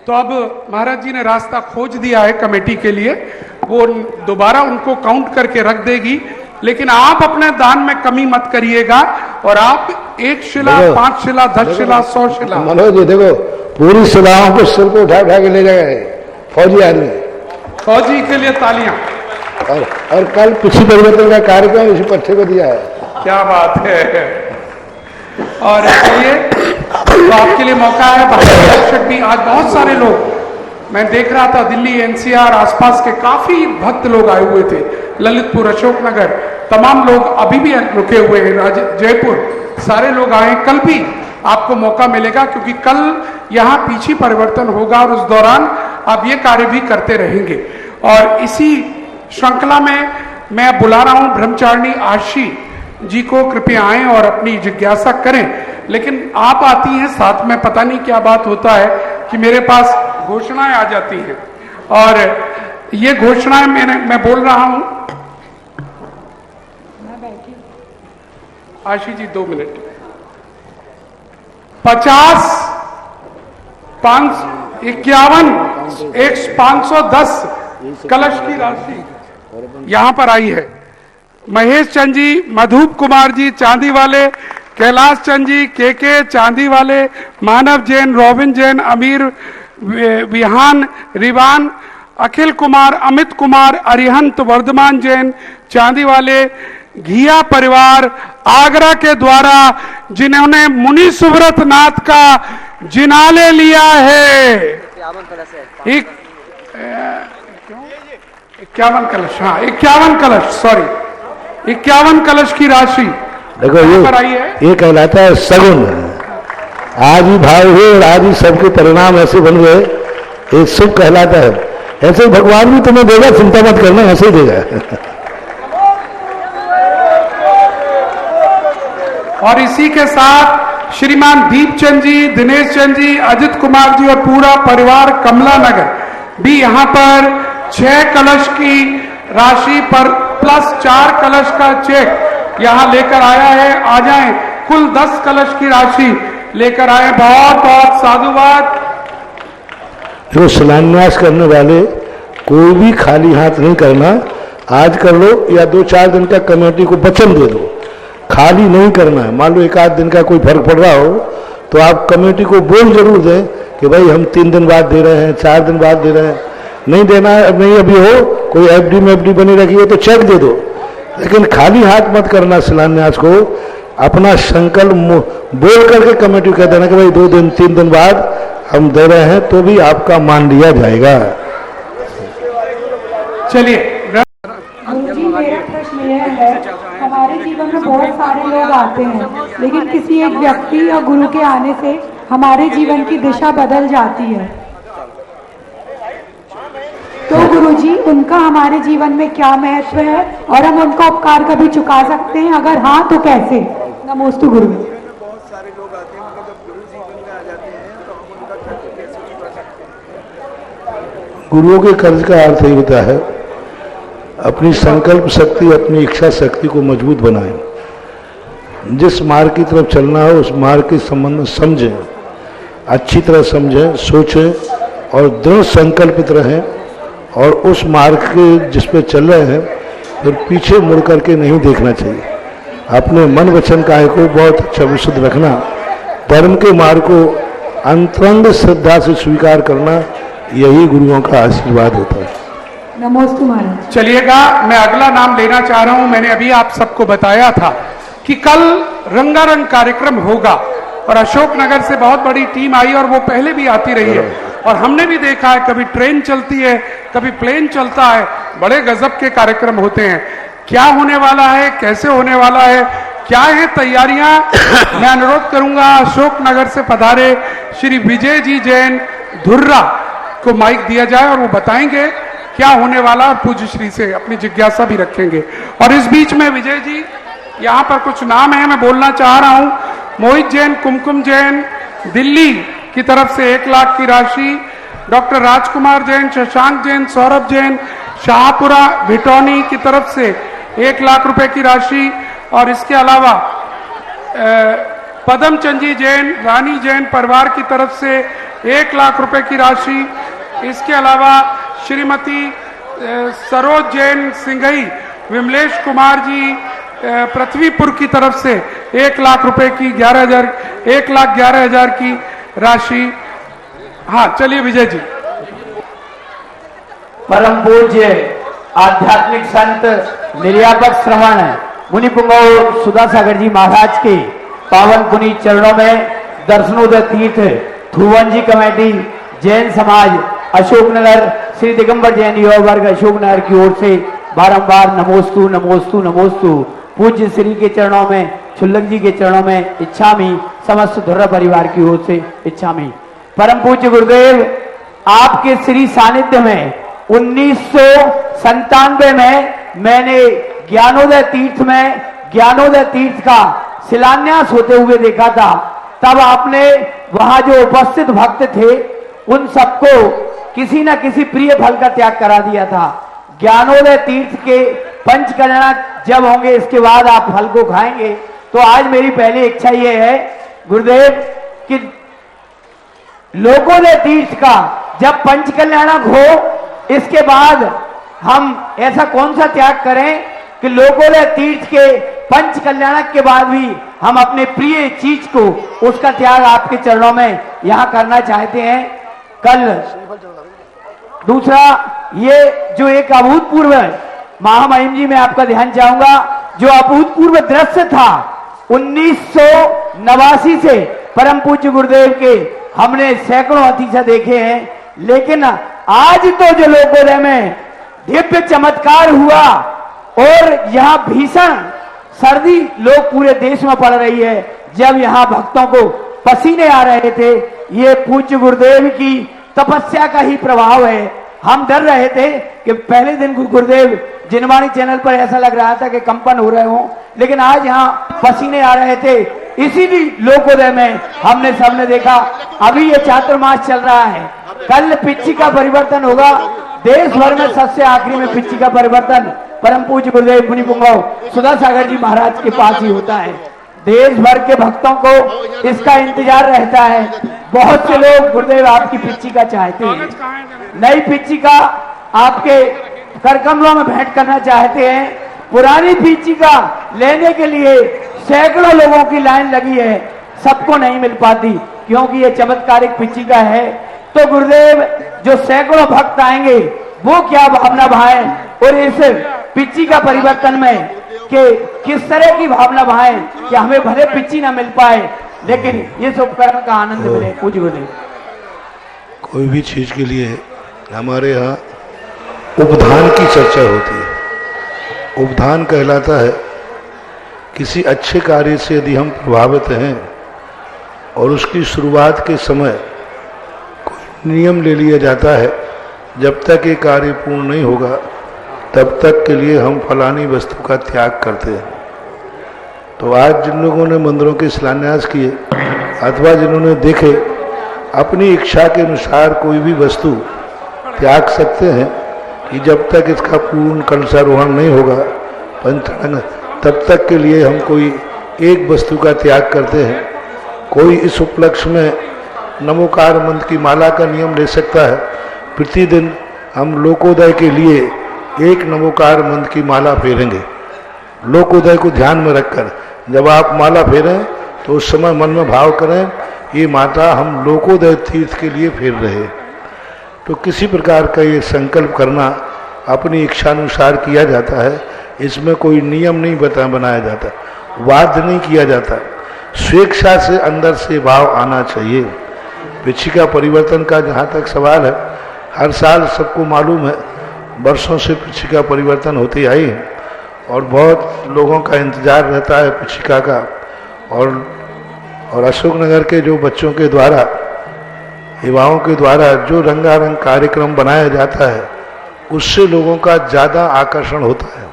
तो अब महाराज जी ने रास्ता खोज दिया है कमेटी के लिए, वो दोबारा उनको काउंट करके रख देगी। लेकिन आप अपने दान में कमी मत करिएगा, और आप 1 शिला 5 शिला 10 शिला 100 शिला। मनोज जी देखो, पूरी शिलाओं को सिर पे उठा के ले जाए फौजी आदमी, फौजी के लिए तालियां। और कल पिछली परिवर्तन का कार्यक्रम इसी पट्टे को दिया है। क्या बात है। और इसलिए तो आपके लिए मौका है। दर्शक भी आज बहुत सारे लोग, मैं देख रहा था दिल्ली एनसीआर आसपास के काफी भक्त लोग आए हुए थे, ललितपुर अशोकनगर तमाम लोग अभी भी रुके हुए हैं, जयपुर सारे लोग आए। कल भी आपको मौका मिलेगा क्योंकि कल यहाँ पीछे परिवर्तन होगा और उस दौरान आप ये कार्य भी करते रहेंगे। और इसी श्रृंखला में मैं बुला रहा हूँ ब्रह्मचारिणी आशी जी को, कृपया आएं और अपनी जिज्ञासा करें। लेकिन आप आती हैं साथ में, पता नहीं क्या बात होता है कि मेरे पास घोषणाएं आ जाती हैं, और ये घोषणाएं मैं बोल रहा हूं। आशी जी 2 मिनट। 50 5 51 510 कलश की राशि यहां पर आई है। महेश चंद जी, मधुप कुमार जी चांदी वाले, कैलाश चंद जी के चांदी वाले, मानव जैन, रॉबिन जैन, अमीर विहान रिवान, अखिल कुमार, अमित कुमार, अरिहंत वर्धमान जैन चांदी वाले, घिया परिवार आगरा के द्वारा जिन्होंने मुनि सुब्रत नाथ का जिनाले लिया है। 51 कलश, हाँ 51 कलश, सॉरी 51 कलश की राशि देखो ये कहलाता है सगुन। आज ही भाव हुए और आज ही सबके परिणाम ऐसे बन गए, एक सुख कहलाता है। ऐसे भगवान भी तुम्हें देगा, चिंता मत करना, ऐसे ही देगा। और इसी के साथ श्रीमान दीपचंद जी, दिनेश चंद जी, अजित कुमार जी और पूरा परिवार कमला नगर भी यहाँ पर 6 कलश की राशि पर प्लस 4 कलश का चेक यहाँ लेकर आया है। आ जाएं, कुल 10 कलश की राशि लेकर आए। बहुत बहुत साधुवाद। जो शिलान्यास करने वाले कोई भी खाली हाथ नहीं करना, आज कर लो या 2-4 दिन का कमेटी को वचन दे दो, खाली नहीं करना है। मान लो 1-8 दिन का कोई फर्क पड़ रहा हो तो आप कमेटी को बोल जरूर दें कि भाई हम 3 दिन बाद दे रहे हैं, 4 दिन बाद दे रहे हैं। नहीं देना है, नहीं अभी हो, कोई एफडी में एफडी बनी रखी है तो चेक दे दो, लेकिन खाली हाथ मत करना। शिलान्यास को अपना संकल्प बोल करके कमेटी कह देना कि भाई 2 दिन 3 दिन बाद हम दे रहे हैं, तो भी आपका मान लिया जाएगा। चलिए गुरुजी, मेरा प्रश्न यह है, हमारे जीवन में बहुत सारे लोग आते हैं, लेकिन किसी एक व्यक्ति या गुरु के आने से हमारे जीवन की दिशा बदल जाती है। तो गुरुजी, उनका हमारे जीवन में क्या महत्व है और हम उनका उपकार कभी चुका सकते हैं? अगर हाँ तो कैसे? नमोस्तु गुरु। बहुत सारे लोग आते हैं, मतलब जब गुरु जीवन में आ जाते हैं तो हम उनका कर्ज कैसे चुका सकते हैं? गुरुओं के कर्ज का अर्थ ही होता है अपनी संकल्प शक्ति, अपनी इच्छा शक्ति को मजबूत बनाएं। जिस मार्ग की तरफ चलना है उस मार्ग के संबंध में समझें, अच्छी तरह समझें, सोचें और दृढ़ संकल्पित रहें और उस मार्ग के जिस पे चल रहे हैं फिर पीछे मुड़ करके नहीं देखना चाहिए। अपने मन वचन काय को बहुत अच्छा विशुद्ध रखना, धर्म के मार्ग को अंतरंग श्रद्धा से स्वीकार करना, यही गुरुओं का आशीर्वाद होता है। नमोस्तु महाराज। चलिएगा, मैं अगला नाम लेना चाह रहा हूं। मैंने अभी आप सबको बताया था कि कल रंगारंग कार्यक्रम होगा और अशोकनगर से बहुत बड़ी टीम आई और वो पहले भी आती रही है और हमने भी देखा है, कभी ट्रेन चलती है, कभी प्लेन चलता है, बड़े गजब के कार्यक्रम होते हैं। क्या होने वाला है, कैसे होने वाला है, क्या है तैयारियां, मैं अनुरोध करूंगा अशोकनगर से पधारे श्री विजय जी जैन धुर्रा को माइक दिया जाए और वो बताएंगे क्या होने वाला और पूज्य श्री से अपनी जिज्ञासा भी रखेंगे। और इस बीच में विजय जी, यहाँ पर कुछ नाम है मैं बोलना चाह रहा हूँ। मोहित जैन, कुमकुम जैन दिल्ली की तरफ से 1 लाख की राशि, डॉक्टर राजकुमार जैन, शशांक जैन, सौरभ जैन शाहपुरा भिटौनी की तरफ से 1 लाख रुपए की राशि और इसके अलावा पदम चंदी जैन, रानी जैन परिवार की तरफ से 1 लाख रुपए की राशि। इसके अलावा श्रीमती सरोज जैन सिंघई, विमलेश कुमार जी पृथ्वीपुर की तरफ से 1 लाख रुपए की 1,11,000 की राशि। हाँ चलिए विजय जी। परम पूज्य आध्यात्मिक संत निर्यापक श्रवण मुनि पुंगव सुधा सागर जी महाराज के पावन पुनीत चरणों में दर्शनोदय तीर्थ थुवन जी कमेटी जैन समाज अशोकनगर श्री दिगंबर जैन युवा वर्ग अशोकनगर की ओर से बारंबार नमोस्तु नमोस्तु नमोस्तु। पूज्य श्री के चरणों में, छुल्लक जी के चरणों में इच्छामी, समस्त धुर्रा परिवार की ओर से इच्छामी। परम पूज्य गुरुदेव, आपके श्री सानिध्य में 1997 में मैंने ज्ञानोदय तीर्थ में ज्ञानोदय तीर्थ का शिलान्यास होते हुए देखा था। तब आपने वहां जो उपस्थित भक्त थे उन सबको किसी न किसी प्रिय फल का त्याग करा दिया था। ज्ञानोदय तीर्थ के पंच कल्याण जब होंगे इसके बाद आप फल को खाएंगे। तो आज मेरी पहली इच्छा यह है गुरुदेव कि लोकोदय तीर्थ का जब पंच कल्याणक हो इसके बाद हम ऐसा कौन सा त्याग करें कि लोकोदय तीर्थ के पंच कल्याणक के बाद भी हम अपने प्रिय चीज को उसका त्याग आपके चरणों में यहां करना चाहते हैं। कल दूसरा ये जो एक अभूतपूर्व महामहिम जी, मैं आपका ध्यान चाहूंगा, जो अभूतपूर्व दृश्य था 1989 से परम पूज्य गुरुदेव के हमने सैकड़ों अतिशय देखे हैं, लेकिन आज तो जो लोकोदय में दिव्य चमत्कार हुआ और यहां भीषण सर्दी लोग पूरे देश में पड़ रही है, जब यहां भक्तों को पसीने आ रहे थे, ये पूज्य गुरुदेव की तपस्या का ही प्रभाव है। हम डर रहे थे कि पहले दिन गुरुदेव जिनवाणी चैनल पर ऐसा लग रहा था कि कंपन हो रहे हों, लेकिन आज यहाँ पसीने आ रहे थे। इसी भी लोकोदय में हमने सबने देखा। अभी ये चातुर्मास चल रहा है, कल पिच्ची का परिवर्तन होगा। देश भर में सबसे आखिरी में पिच्ची का परिवर्तन परम पूज्य गुरुदेव मुनि पुंगव सुधा सागर जी महाराज के पास ही होता है। देश भर के भक्तों को इसका इंतजार रहता है। बहुत से लोग गुरुदेव आपकी पिच्ची का चाहते हैं, नई पिच्ची का आपके करकमलों में भेंट करना चाहते हैं। पुरानी पिच्ची का लेने के लिए सैकड़ों लोगों की लाइन लगी है, सबको नहीं मिल पाती क्योंकि ये चमत्कारिक पिच्ची का है। तो गुरुदेव जो सैकड़ों भक्त आएंगे वो क्या भावना भाएं और इस पिच्ची का परिवर्तन में कि किस तरह की भावना भाएं कि हमें भले पिच्ची ना मिल पाए लेकिन ये उपकरण का आनंद मिले। पूज्य गुरुदेव, कोई भी चीज के लिए हमारे यहाँ उपधान की चर्चा होती है। उपधान कहलाता है किसी अच्छे कार्य से यदि हम प्रभावित हैं और उसकी शुरुआत के समय कोई नियम ले लिया जाता है, जब तक ये कार्य पूर्ण नहीं होगा तब तक के लिए हम फलानी वस्तु का त्याग करते हैं। तो आज जिन लोगों ने मंदिरों के शिलान्यास किए अथवा जिन्होंने देखे, अपनी इच्छा के अनुसार कोई भी वस्तु त्याग सकते हैं कि जब तक इसका पूर्ण कलशारोहण नहीं होगा पंचांग, तब तक के लिए हम कोई एक वस्तु का त्याग करते हैं। कोई इस उपलक्ष्य में नमोकार मंत्र की माला का नियम ले सकता है। प्रतिदिन हम लोकोदय के लिए एक नमोकार मंत्र की माला फेरेंगे। लोकोदय को ध्यान में रखकर जब आप माला फेरें तो उस समय मन में भाव करें, ये माता हम लोकोदय तीर्थ के लिए फेर रहे हैं। तो किसी प्रकार का ये संकल्प करना अपनी इच्छानुसार किया जाता है। इसमें कोई नियम नहीं बनाया जाता, वाद्य नहीं किया जाता। स्वेच्छा से अंदर से भाव आना चाहिए। पिछिका परिवर्तन का जहाँ तक सवाल है, हर साल सबको मालूम है वर्षों से पिछिका परिवर्तन होती आई है और बहुत लोगों का इंतजार रहता है पिछिका का। और अशोकनगर के जो बच्चों के द्वारा, युवाओं के द्वारा जो रंगारंग कार्यक्रम बनाया जाता है, उससे लोगों का ज़्यादा आकर्षण होता है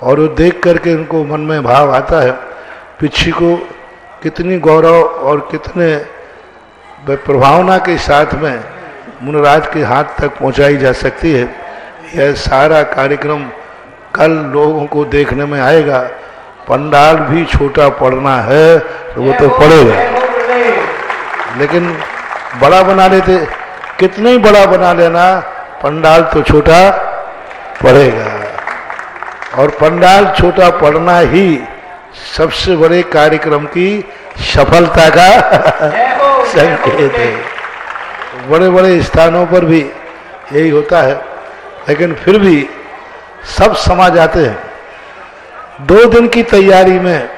और वो देख करके उनको मन में भाव आता है पिछी को कितनी गौरव और कितने प्रभावना के साथ में मुनराज के हाथ तक पहुंचाई जा सकती है। यह सारा कार्यक्रम कल लोगों को देखने में आएगा। पंडाल भी छोटा पड़ना है तो वो तो पड़ेगा, लेकिन बड़ा बना लेते, कितना ही बड़ा बना लेना, पंडाल तो छोटा पड़ेगा। और पंडाल छोटा पड़ना ही सबसे बड़े कार्यक्रम की सफलता का संकेत है। बड़े बड़े स्थानों पर भी यही होता है, लेकिन फिर भी सब समा जाते हैं। 2 दिन की तैयारी में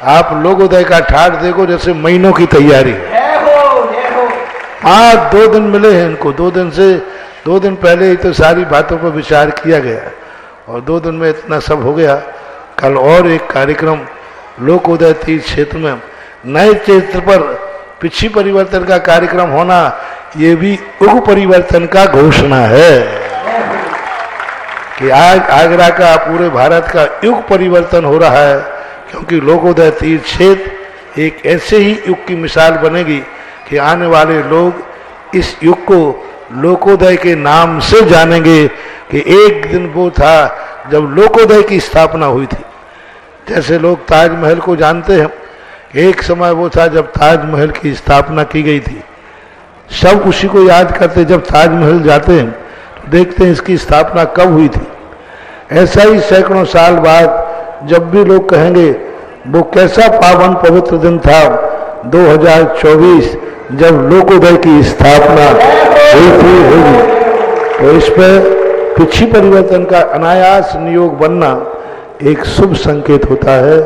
आप लोकोदय का ठाठ देखो जैसे महीनों की तैयारी। हाँ, 2 दिन मिले हैं इनको। 2 दिन पहले ही तो सारी बातों पर विचार किया गया और 2 दिन में इतना सब हो गया। कल और एक कार्यक्रम लोकोदय तीर्थ क्षेत्र में नए क्षेत्र पर पिछी परिवर्तन का कार्यक्रम होना, ये भी युग परिवर्तन का घोषणा है कि आज आगरा का, पूरे भारत का युग परिवर्तन हो रहा है। क्योंकि लोकोदय तीर्थ क्षेत्र एक ऐसे ही युग की मिसाल बनेगी कि आने वाले लोग इस युग को लोकोदय के नाम से जानेंगे कि एक दिन वो था जब लोकोदय की स्थापना हुई थी। जैसे लोग ताजमहल को जानते हैं, एक समय वो था जब ताजमहल की स्थापना की गई थी। सब उसी को याद करते, जब ताजमहल जाते हैं तो देखते हैं इसकी स्थापना कब हुई थी। ऐसा ही सैकड़ों साल बाद जब भी लोग कहेंगे वो कैसा पावन पवित्र दिन था 2024 जब लोकोदय की स्थापना हुई थी, होगी। तो इस पर पिछी परिवर्तन का अनायास नियोग बनना एक शुभ संकेत होता है,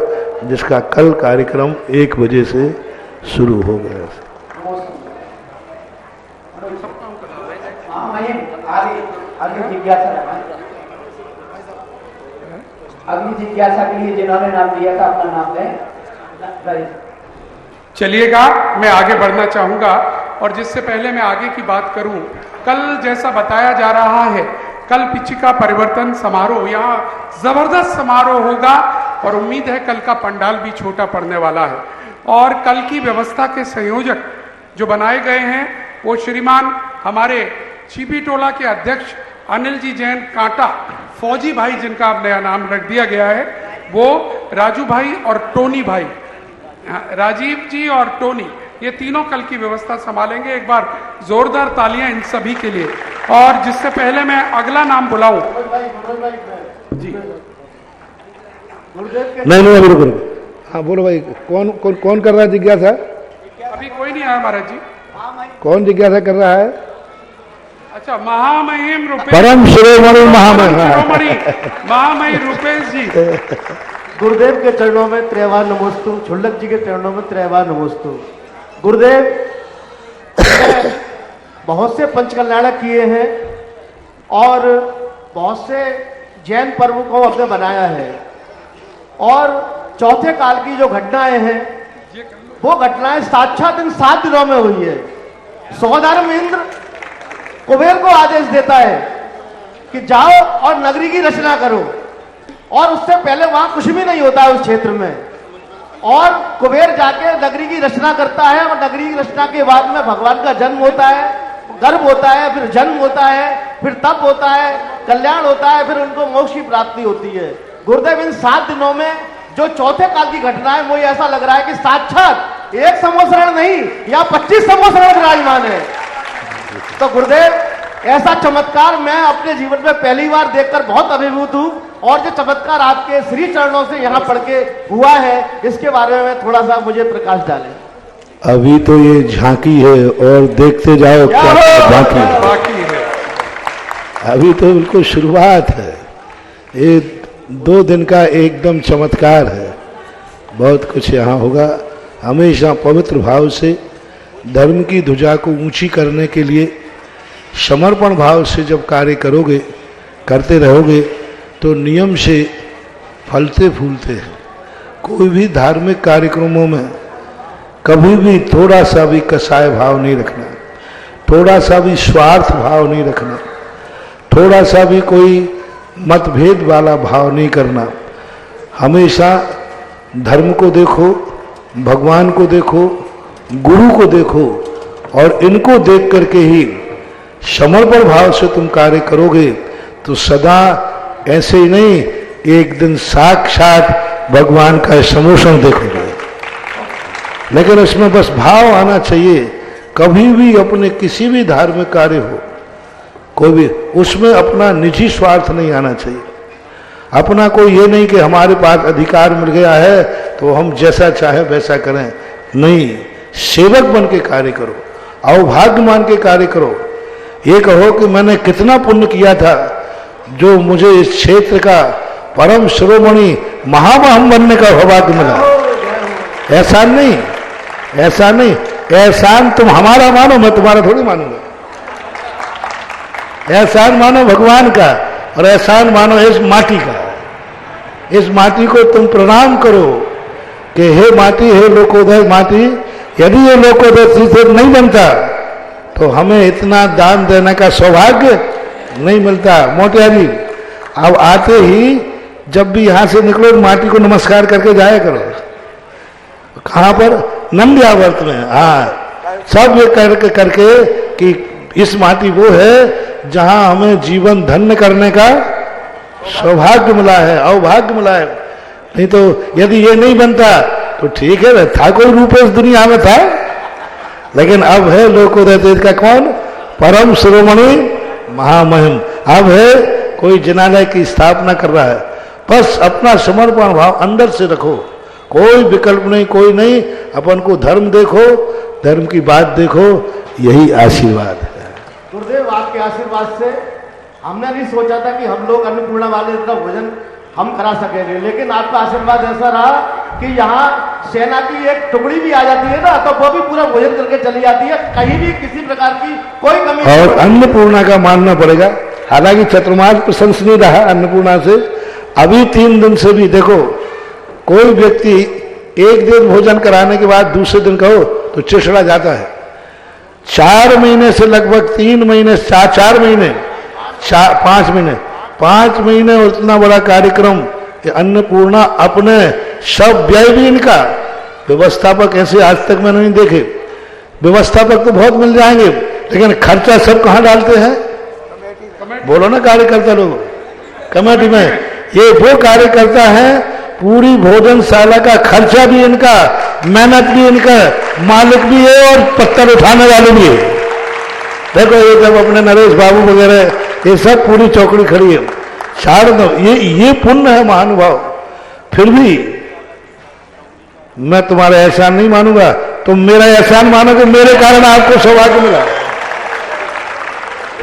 जिसका कल कार्यक्रम 1 बजे से शुरू हो गया। अगली जिज्ञासा के लिए जिन्होंने नाम दिया था अपना नाम दें। चलिएगा, मैं आगे बढ़ना चाहूंगा और जिससे पहले मैं आगे की बात करूं, कल जैसा बताया जा रहा है, कल पिछिका परिवर्तन समारोह, यहाँ जबरदस्त समारोह होगा और उम्मीद है कल का पंडाल भी छोटा पड़ने वाला है। और कल की व्यवस्था के संयोजक जो बनाए गए हैं वो श्रीमान हमारे छिपी टोला के अध्यक्ष अनिल जी जैन कांटा, फौजी भाई जिनका अब नया नाम रख दिया गया है, वो राजू भाई और टोनी भाई, राजीव जी और टोनी, ये तीनों कल की व्यवस्था संभालेंगे। एक बार जोरदार तालियां इन सभी के लिए। और जिससे पहले मैं अगला नाम बुलाऊं जी, नहीं अभी रुको। हाँ बोलो भाई, कौन कौन कौन कर रहा है जिज्ञासा? अभी कोई नहीं आया महाराज जी। कौन जिज्ञासा कर रहा है? अच्छा, महामहिम रुपेश, परम शिरोमणि महामहिम रुपेश जी। गुरुदेव के चरणों में त्रैवार नमोस्तु, छुल्लक जी के चरणों में त्रैवार नमोस्तु। गुरुदेव बहुत से पंचकल्याणक किए हैं और बहुत से जैन पर्व को आपने बनाया है और चौथे काल की जो घटनाएं हैं वो घटनाएं साक्षात इन 7 दिनों में हुई है। सौधर्म इंद्र कुबेर को आदेश देता है कि जाओ और नगरी की रचना करो, और उससे पहले वहां कुछ भी नहीं होता है उस क्षेत्र में, और कुबेर जाके नगरी की रचना करता है, और नगरी की रचना के बाद में भगवान का जन्म होता है, गर्भ होता है, फिर जन्म होता है, फिर तप होता है, कल्याण होता है, फिर उनको मोक्ष की प्राप्ति होती है। गुरुदेव इन 7 दिनों में जो चौथे काल की घटना है वो ऐसा लग रहा है कि साक्षात एक संवत्सरण नहीं या 25 संवत्सरण विराजमान है। तो गुरुदेव ऐसा चमत्कार मैं अपने जीवन में पहली बार देखकर बहुत अभिभूत हूं, और जो चमत्कार आपके श्री चरणों से यहाँ पढ़ के हुआ है इसके बारे में थोड़ा सा मुझे प्रकाश डालें। अभी तो ये झांकी है और देखते जाओ क्या बाकी है। बाकी है। अभी तो बिल्कुल शुरुआत है। ये 2 दिन का एकदम चमत्कार है। बहुत कुछ यहाँ होगा। हमेशा पवित्र भाव से धर्म की ध्वजा को ऊंची करने के लिए समर्पण भाव से जब कार्य करोगे, करते रहोगे, तो नियम से फलते फूलते हैं। कोई भी धार्मिक कार्यक्रमों में कभी भी थोड़ा सा भी कसाय भाव नहीं रखना, थोड़ा सा भी स्वार्थ भाव नहीं रखना, थोड़ा सा भी कोई मतभेद वाला भाव नहीं करना। हमेशा धर्म को देखो, भगवान को देखो, गुरु को देखो, और इनको देख करके ही समर्पण भाव से तुम कार्य करोगे तो सदा ऐसे ही नहीं, एक दिन साक्षात भगवान का समोषण देखोगे। लेकिन उसमें बस भाव आना चाहिए। कभी भी अपने किसी भी धार्मिक कार्य हो, कोई भी, उसमें अपना निजी स्वार्थ नहीं आना चाहिए। अपना कोई ये नहीं कि हमारे पास अधिकार मिल गया है तो हम जैसा चाहे वैसा करें। नहीं, सेवक बन के कार्य करो, अवभाग्य मान के कार्य करो। ये कहो कि मैंने कितना पुण्य किया था जो मुझे इस क्षेत्र का परम शिरोमणि महामहम बनने का सौभाग्य मिला। एहसान नहीं, ऐसा नहीं। एहसान तुम हमारा मानो, मैं तुम्हारा थोड़ी मानूंगा। एहसान मानो भगवान का, और एहसान मानो इस माटी का। इस माटी को तुम प्रणाम करो कि हे माटी, हे लोकोदय माटी, यदि ये लोकोदय तीर्थ नहीं बनता तो हमें इतना दान देने का सौभाग्य नहीं मिलता। मोटियारी, अब आते ही जब भी यहां से निकलो माटी को नमस्कार करके जाया करो। कहां पर? नंदियावर्त में। हाँ, सब ये करके कि इस माटी वो है जहां हमें जीवन धन्य करने का सौभाग्य मिला है, अवभाग्य मिला है। नहीं तो यदि ये नहीं बनता तो ठीक है, था कोई रूप इस दुनिया में था, लेकिन अब है लोकोदय तीर्थ का कौन? परम शिरोमणि महामहिम। अब है कोई जिनालय की स्थापना कर रहा है। बस अपना समर्पण भाव अंदर से रखो, कोई विकल्प नहीं, कोई नहीं। अपन को धर्म देखो, धर्म की बात देखो, यही आशीर्वाद है। गुरुदेव आपके आशीर्वाद से हमने नहीं सोचा था कि हम लोग अन्नपूर्णा वाले इतना भोजन हम करा सकेंगे, लेकिन आपका आशीर्वाद ऐसा रहा कि यहाँ सेना की एक टुकड़ी भी आ जाती है ना, तो वो भी पूरा भोजन करके चली जाती है। कहीं भी किसी प्रकार की कोई कमी नहीं। और अन्नपूर्णा का मानना पड़ेगा। हालांकि चतुर्मास प्रशंसनीय रहा अन्नपूर्णा से। अभी 3 दिन से भी देखो, कोई व्यक्ति एक दिन भोजन कराने के बाद दूसरे दिन कहो तो चिड़चिड़ा जाता है। 4 महीने से लगभग 3 महीने, 4 महीने, 5 महीने उतना बड़ा कार्यक्रम अन्नपूर्णा, अपने सब व्यय भी इनका। व्यवस्थापक ऐसे आज तक मैंने नहीं देखे। व्यवस्थापक तो बहुत मिल जाएंगे, लेकिन खर्चा सब कहाँ डालते हैं? बोलो ना कार्यकर्ता लोग, कमेटी में। ये वो कार्यकर्ता है, पूरी भोजनशाला का खर्चा भी इनका, मेहनत भी इनका, मालिक भी है और पत्थर उठाने वाले भी है। देखो ये जब अपने नरेश बाबू वगैरह ये सब पूरी चौकड़ी खड़ी है। ये पुण्य है महानुभाव। फिर भी मैं तुम्हारा एहसान नहीं मानूंगा, तुम मेरा एहसान मानोगे, मेरे कारण आपको सौभाग्य मिला।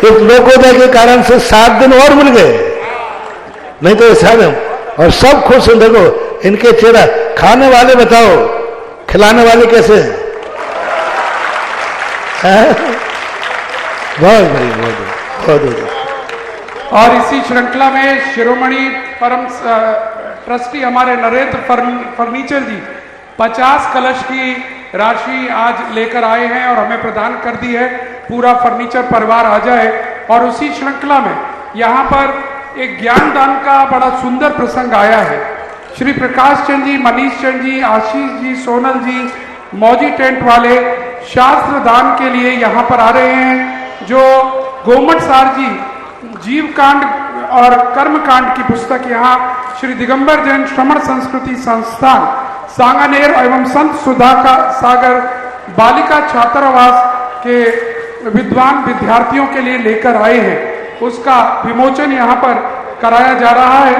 इस लोकोदय के कारण से 7 दिन और मिल गए, नहीं तो ऐसा नहीं। और सब खुश हैं। देखो इनके चेहरा। खाने वाले बताओ, खिलाने वाले कैसे हैं? बहुत बढ़िया, बहुत बढ़िया। और इसी श्रृंखला में शिरोमणि परम ट्रस्टी हमारे नरेंद्र फर्नीचर जी 50 कलश की राशि आज लेकर आए हैं और हमें प्रदान कर दी है। पूरा फर्नीचर परिवार आ जाए। और उसी श्रृंखला में यहाँ पर एक ज्ञान दान का बड़ा सुंदर प्रसंग आया है। श्री प्रकाश चंद जी, मनीष चंद जी, आशीष जी, सोनल जी, मौजी टेंट वाले शास्त्र दान के लिए यहाँ पर आ रहे हैं। जो गोमट सार जी जीव कांड और कर्म कांड की पुस्तक यहाँ श्री दिगंबर जैन श्रमण संस्कृति संस्थान सांगानेर एवं संत सुधा का सागर बालिका छात्रावास के विद्वान विद्यार्थियों के लिए लेकर आए हैं। उसका विमोचन यहाँ पर कराया जा रहा है।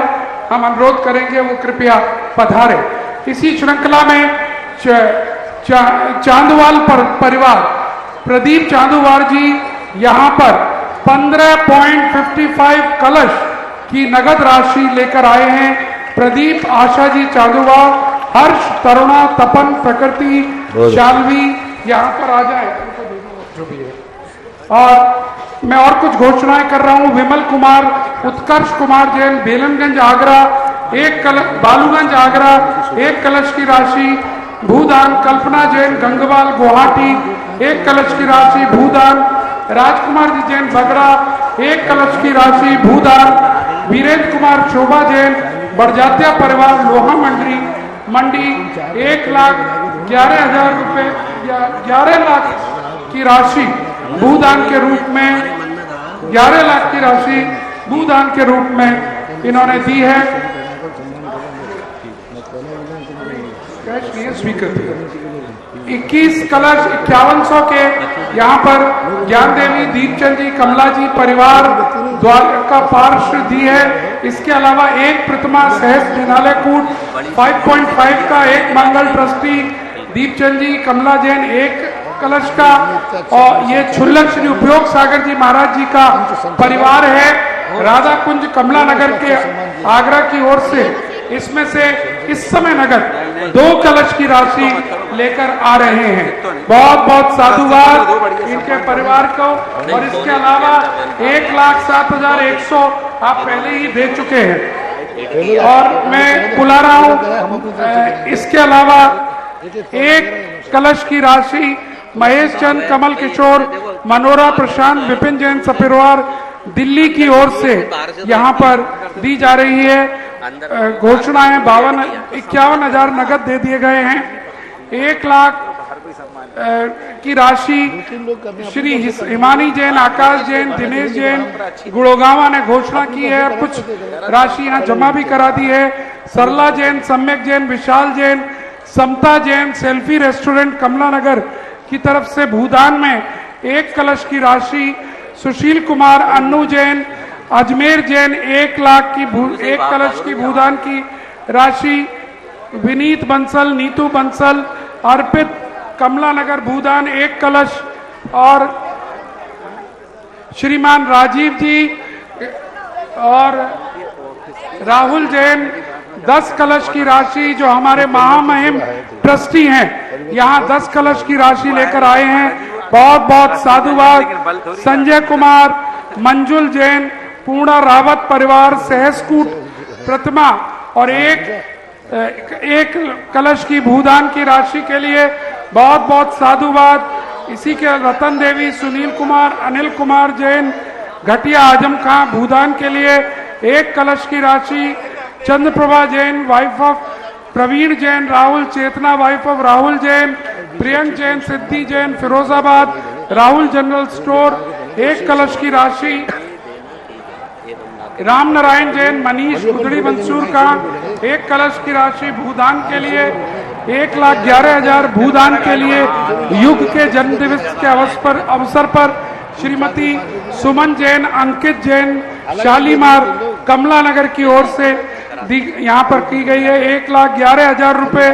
हम अनुरोध करेंगे वो कृपया पधारे। इसी श्रृंखला में चांदवाल परिवार प्रदीप चांदुवार जी यहाँ पर 15.55 कलश की नगद राशि लेकर आए हैं। प्रदीप, आशा जी चांदुवार, हर्ष, तरुणा, तपन, प्रकृति, शालवी यहाँ पर आ जाए जो भी है। और मैं और कुछ घोषणाएं कर रहा हूं। विमल कुमार, उत्कर्ष कुमार जैन, बेलनगंज आगरा, बालूगंज आगरा 1 कलश की राशि भूदान। कल्पना जैन, गंगवाल गुवाहाटी 1 कलश की राशि भूदान। राजकुमार जी जैन, बगड़ा 1 कलश की राशि भूदान। वीरेंद्र कुमार, शोभा जैन, बड़जात्या परिवार, लोहा मंडी 1,11,000 रुपए 11 लाख की राशि भूदान के रूप में 11 लाख की राशि भूदान के रूप में इन्होंने दी है। स्वीकृत 21 कलश 5100 के यहाँ पर ज्ञान देवी, दीपचंद जी, कमला जी परिवार द्वारका पार्श्व दी है। इसके अलावा 1 प्रतिमा सहस जिनालय कूट 5.5 का 1 मंगल ट्रस्टी दीपचंद जी, कमला जैन 1 कलश का। और ये छुल्लक श्री उपयोग सागर जी महाराज जी का परिवार है राधा कुंज कमला नगर के आगरा की ओर से। इसमें से इस समय नगद 2 कलश की राशि लेकर आ रहे हैं। बहुत बहुत साधुवाद इनके परिवार को। और इसके अलावा 1,07,100 आप पहले ही दे चुके हैं और मैं बुला रहा हूं। इसके अलावा 1 कलश की राशि महेश चंद, कमल किशोर, मनोरा प्रशांत, विपिन जैन सपरिवार दिल्ली की ओर से यहाँ पर दी जा रही है। घोषणाएं 51,000 नगद दे दिए गए हैं। 1 लाख की राशि श्री हिमानी जैन, आकाश जैन, दिनेश जैन गुड़गावा ने घोषणा की है और कुछ राशि यहाँ जमा भी करा दी है। सरला जैन, सम्यक जैन, विशाल जैन, समता जैन, सेल्फी रेस्टोरेंट कमला नगर की तरफ से भूदान में 1 कलश की राशि। सुशील कुमार, अन्नू जैन, अजमेर जैन 1 लाख की 1 कलश की भूदान की राशि। विनीत बंसल, नीतू बंसल, अर्पित कमला नगर भूदान 1 कलश। और श्रीमान राजीव जी और राहुल जैन 10 कलश की राशि जो हमारे महामहिम ट्रस्टी हैं यहाँ 10 कलश की राशि लेकर आए हैं। बहुत बहुत साधुवाद। संजय कुमार, मंजुल जैन, पूर्णा रावत परिवार सहसकूट प्रतिमा और एक कलश की भूदान की राशि के लिए बहुत बहुत साधुवाद। इसी के रतन देवी, सुनील कुमार, अनिल कुमार जैन, घटिया आजम खां भूदान के लिए 1 कलश की राशि। Chandraprabha Jain, wife of Praveen Jain, Rahul Chetna, wife of Rahul Jain, Priyank Jain, Siddhi Jain, Firozabad, Rahul general store 1 कलश की राशि। राम नारायण जैन, मनीष गुदड़ी मंसूर का 1 कलश की राशि भूदान के लिए। 1,11,000 भूदान के लिए युग के जन्म दिवस के अवसर पर श्रीमती सुमन जैन, अंकित जैन, शालीमार कमला नगर की ओर से यहाँ पर की गई है। 1,11,000 रुपए।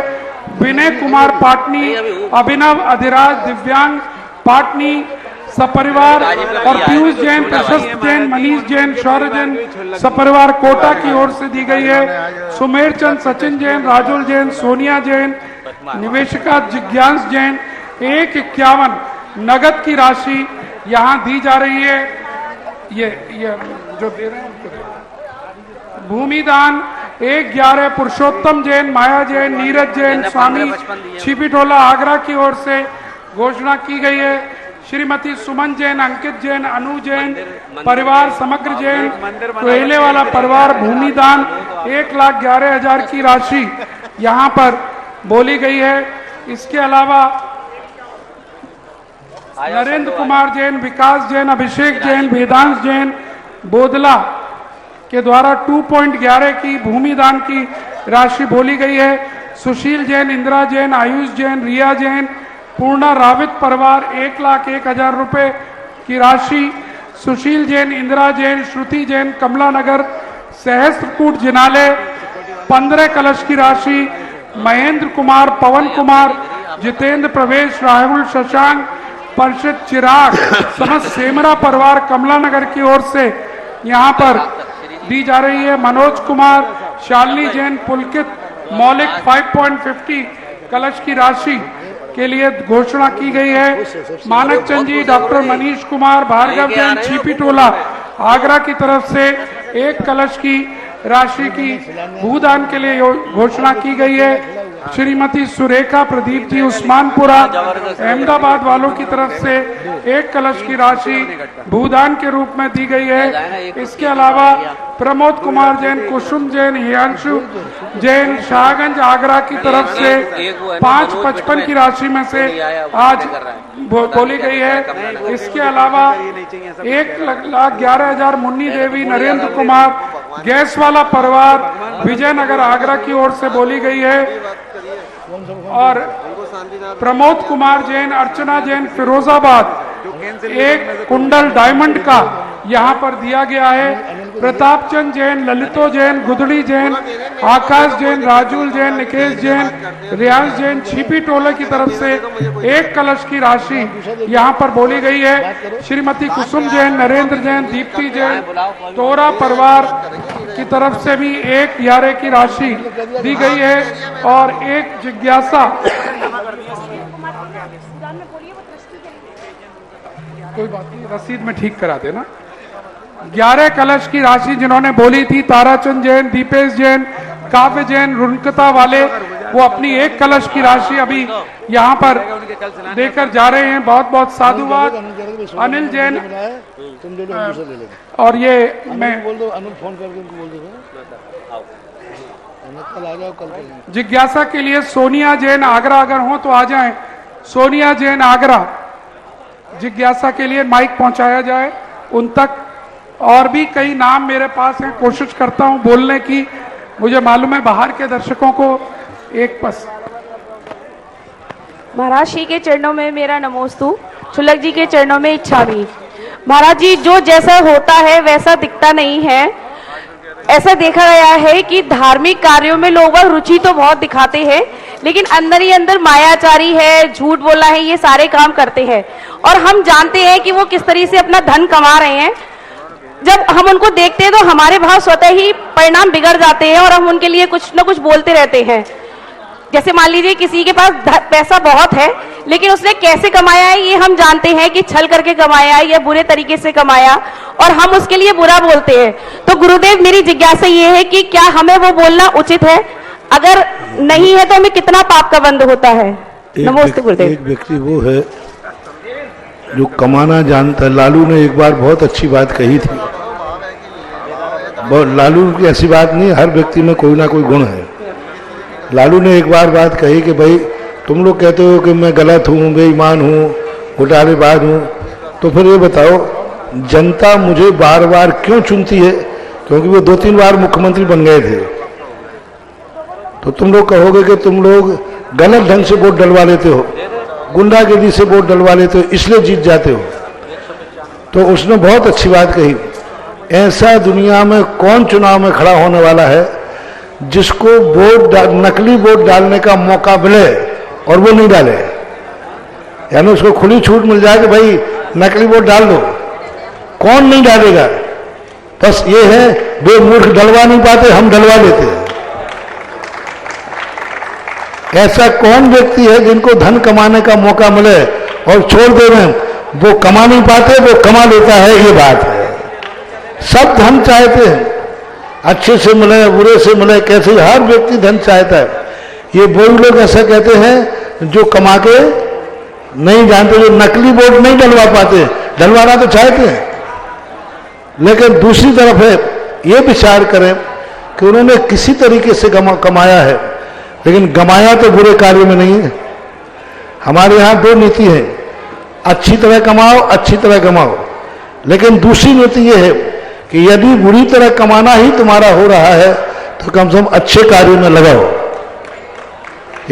विनय कुमार पाटनी, अभिनव अधिराज दिव्यांग पाटनी सपरिवार और पीयूष जैन, प्रशस्त जैन, मनीष जैन, शौर्य जैन सपरिवार कोटा की ओर से दी गई है। सुमेर चंद, सचिन जैन, राजुल जैन, सोनिया जैन, निवेशिका जिज्ञांस जैन 1,51 नगद की राशि यहाँ दी जा रही है। ये जो दे रहे हैं भूमि दान 1/11 पुरुषोत्तम जैन, माया जैन, नीरज जैन, स्वामी छिपीटोला आगरा की ओर से घोषणा की गई है। श्रीमती सुमन जैन, अंकित जैन, अनु जैन परिवार, समग्र जैन, कोयले वाला परिवार भूमि दान 1,11,000 की राशि यहाँ पर बोली गई है। इसके अलावा नरेंद्र कुमार जैन, विकास जैन, अभिषेक जैन, वेदांश जैन बोदला के द्वारा 2.11 की भूमि दान की राशि बोली गई है। सुशील जैन, इंदिरा जैन, आयुष जैन, रिया जैन, पूर्णा रावित परिवार 1,01,000 रुपए की राशि। सुशील जैन, इंदिरा जैन, श्रुति जैन, कमला नगर सहस्त्रकूट जिनालय 15 कलश की राशि। महेंद्र कुमार, पवन कुमार, जितेंद्र प्रवेश, राहुल, शशांक, परिषद चिराग समस्त सेमरा परिवार कमला नगर की ओर से यहाँ पर दी जा रही है। मनोज कुमार, शालिनी जैन, पुलकित मौलिक 5.50 कलश की राशि के लिए घोषणा की गई है। मानक चंद जी, डॉक्टर मनीष कुमार, भार्गव जैन, छिपीटोला आगरा की तरफ से 1 कलश की राशि की भूदान के लिए घोषणा की गई है। श्रीमती सुरेखा प्रदीप जी, उस्मानपुरा अहमदाबाद वालों की तरफ से 1 कलश की राशि भूदान के रूप में दी गई है। इसके अलावा प्रमोद कुमार जैन, कुसुम जैन, हियांशु जैन शाहगंज आगरा की तरफ से 5.55 की राशि में से आज बोली गई है। इसके अलावा 1,11,000 मुन्नी देवी, नरेंद्र कुमार गैस वाला परिवार विजयनगर आगरा की ओर से बोली गई है। और प्रमोद कुमार जैन, अर्चना जैन, फिरोजाबाद 1 कुंडल डायमंड का यहाँ पर दिया गया है। प्रताप चंद जैन, ललितो जैन, गुदड़ी जैन, आकाश जैन, राजुल जैन, निकेश जैन, रियांश जैन छिपीटोले की तरफ से 1 कलश की राशि यहाँ पर बोली गई है। श्रीमती कुसुम जैन, नरेंद्र जैन, दीप्ति जैन, तोरा परिवार की तरफ से भी 1,11 की राशि दी गई है। और एक जिज्ञासा, कोई बात नहीं, रसीद में ठीक करा देना। 11 कलश की राशि जिन्होंने बोली थी, ताराचंद जैन, दीपेश जैन, काव्य जैन, रुनकता वाले, वो अपनी 1 कलश की राशि अभी यहाँ पर देकर जा रहे हैं। बहुत बहुत साधुवाद। अनिल जैन, और ये मैं बोल दो, अनिल फोन करके उनको बोल दो कल आ जाओ, कल जिज्ञासा के लिए सोनिया जैन आगरा अगर हो तो आ जाएं। सोनिया जैन आगरा, जिज्ञासा के लिए माइक पहुंचाया जाए उन तक। और भी कई नाम मेरे पास हैं, कोशिश करता हूं बोलने की। मुझे मालूम है बाहर के दर्शकों को एक बस। महाराज श्री के चरणों में मेरा नमोस्तु, छुलक जी के चरणों में इच्छामी। महाराज जी, जो जैसा होता है वैसा दिखता नहीं है। ऐसा देखा गया है कि धार्मिक कार्यों में लोग रुचि तो बहुत दिखाते हैं, लेकिन अंदर ही अंदर मायाचारी है, झूठ बोलना है, ये सारे काम करते हैं। और हम जानते हैं कि वो किस तरीके से अपना धन कमा रहे हैं। जब हम उनको देखते हैं तो हमारे भाव स्वतः ही परिणाम बिगड़ जाते हैं और हम उनके लिए कुछ न कुछ बोलते रहते हैं। जैसे मान लीजिए किसी के पास पैसा बहुत है, लेकिन उसने कैसे कमाया है ये हम जानते हैं कि छल करके कमाया है या बुरे तरीके से कमाया, और हम उसके लिए बुरा बोलते हैं। तो गुरुदेव, मेरी जिज्ञासा ये है कि क्या हमें वो बोलना उचित है? अगर नहीं है तो हमें कितना पाप का बंध होता है? नमस्ते गुरुदेव। एक व्यक्ति वो है जो कमाना जानता है। लालू ने एक बार बहुत अच्छी बात कही थी। लालू की ऐसी बात नहीं, हर व्यक्ति में कोई ना कोई गुण है। लालू ने एक बार बात कही कि भाई तुम लोग कहते हो कि मैं गलत हूँ, बेईमान हूँ, घोटालेबाज हूँ, तो फिर ये बताओ जनता मुझे बार बार क्यों चुनती है? क्योंकि वो 2-3 बार मुख्यमंत्री बन गए थे। तो तुम लोग कहोगे कि तुम लोग गलत ढंग से वोट डलवा लेते हो, गुंडागिरी से वोट डलवा लेते हो, इसलिए जीत जाते हो। तो उसने बहुत अच्छी बात कही, ऐसा दुनिया में कौन चुनाव में खड़ा होने वाला है जिसको नकली वोट डालने का मौका मिले और वो नहीं डाले, यानी उसको खुली छूट मिल जाए कि भाई नकली वोट डाल दो, कौन नहीं डालेगा? बस ये है, वे मूर्ख डलवा नहीं पाते, हम डलवा लेते हैं। ऐसा कौन व्यक्ति है जिनको धन कमाने का मौका मिले और छोड़ दे रहे, वो कमा नहीं पाते, वो कमा लेता है, ये बात है। सब धन चाहते हैं, अच्छे से मिले बुरे से मिले, कैसे हर व्यक्ति धन चाहता है। ये वही लोग ऐसा कहते हैं जो कमा के नहीं जानते, जो नकली वोट नहीं डलवा पाते, डलवाना तो चाहते हैं। लेकिन दूसरी तरफ है, ये विचार करें कि उन्होंने किसी तरीके से कमाया है, लेकिन गमाया तो बुरे कार्य में नहीं है। हमारे यहाँ दो नीति है, अच्छी तरह कमाओ, अच्छी तरह कमाओ। लेकिन दूसरी नीति ये है कि यदि बुरी तरह कमाना ही तुम्हारा हो रहा है तो कम से कम अच्छे कार्यों में लगाओ।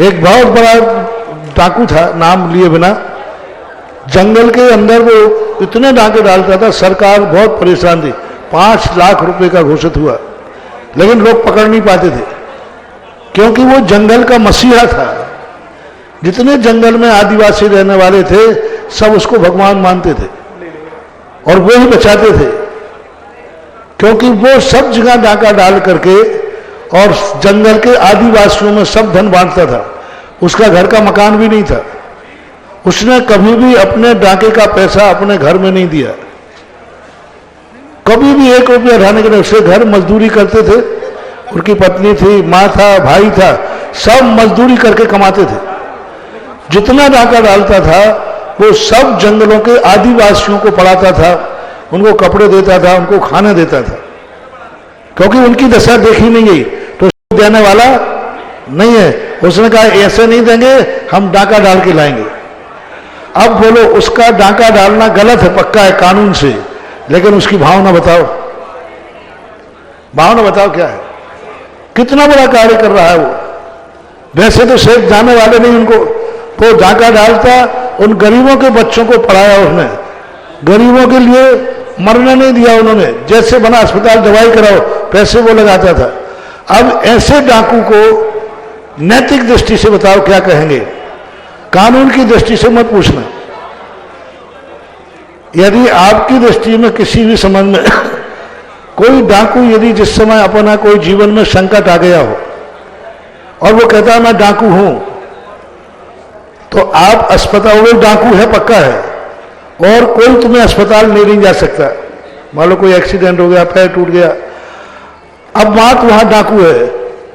एक बहुत बड़ा डाकू था, नाम लिए बिना, जंगल के अंदर वो इतने डाके डालता था, सरकार बहुत परेशान थी। 5 लाख रुपए का घोषित हुआ, लेकिन लोग पकड़ नहीं पाते थे, क्योंकि वो जंगल का मसीहा था। जितने जंगल में आदिवासी रहने वाले थे सब उसको भगवान मानते थे और वो ही बचाते थे, क्योंकि वो सब जगह डाका डाल करके और जंगल के आदिवासियों में सब धन बांटता था। उसका घर का मकान भी नहीं था, उसने कभी भी अपने डाके का पैसा अपने घर में नहीं दिया, कभी भी 1 रुपया उठाने के लिए। उसके घर मजदूरी करते थे, उनकी पत्नी थी, माँ था, भाई था, सब मजदूरी करके कमाते थे। जितना डाका डालता था वो सब जंगलों के आदिवासियों को पढ़ाता था, उनको कपड़े देता था, उनको खाना देता था, क्योंकि उनकी दशा देखी नहीं गई तो देने वाला नहीं है। उसने कहा ऐसे नहीं देंगे, हम डाका डाल के लाएंगे। अब बोलो, उसका डाका डालना गलत है, पक्का है कानून से, लेकिन उसकी भावना बताओ, भावना बताओ क्या है, कितना बड़ा कार्य कर रहा है वो। वैसे तो शेख जाने वाले नहीं उनको, वो डाका डालता, उन गरीबों के बच्चों को पढ़ाया उसने, गरीबों के लिए मरने नहीं दिया उन्होंने। जैसे बना अस्पताल दवाई कराओ, पैसे वो लगाता था। अब ऐसे डाकू को नैतिक दृष्टि से बताओ क्या कहेंगे, कानून की दृष्टि से मत पूछना। यदि आपकी दृष्टि में किसी भी संबंध में कोई डाकू यदि जिस समय अपना कोई जीवन में संकट आ गया हो और वो कहता है मैं डाकू हूं, तो आप अस्पताल, वो डाकू है पक्का है, और कोई तुम्हें अस्पताल ले नहीं जा सकता। मान लो कोई एक्सीडेंट हो गया, पैर टूट गया, अब बात वहां डाकू है,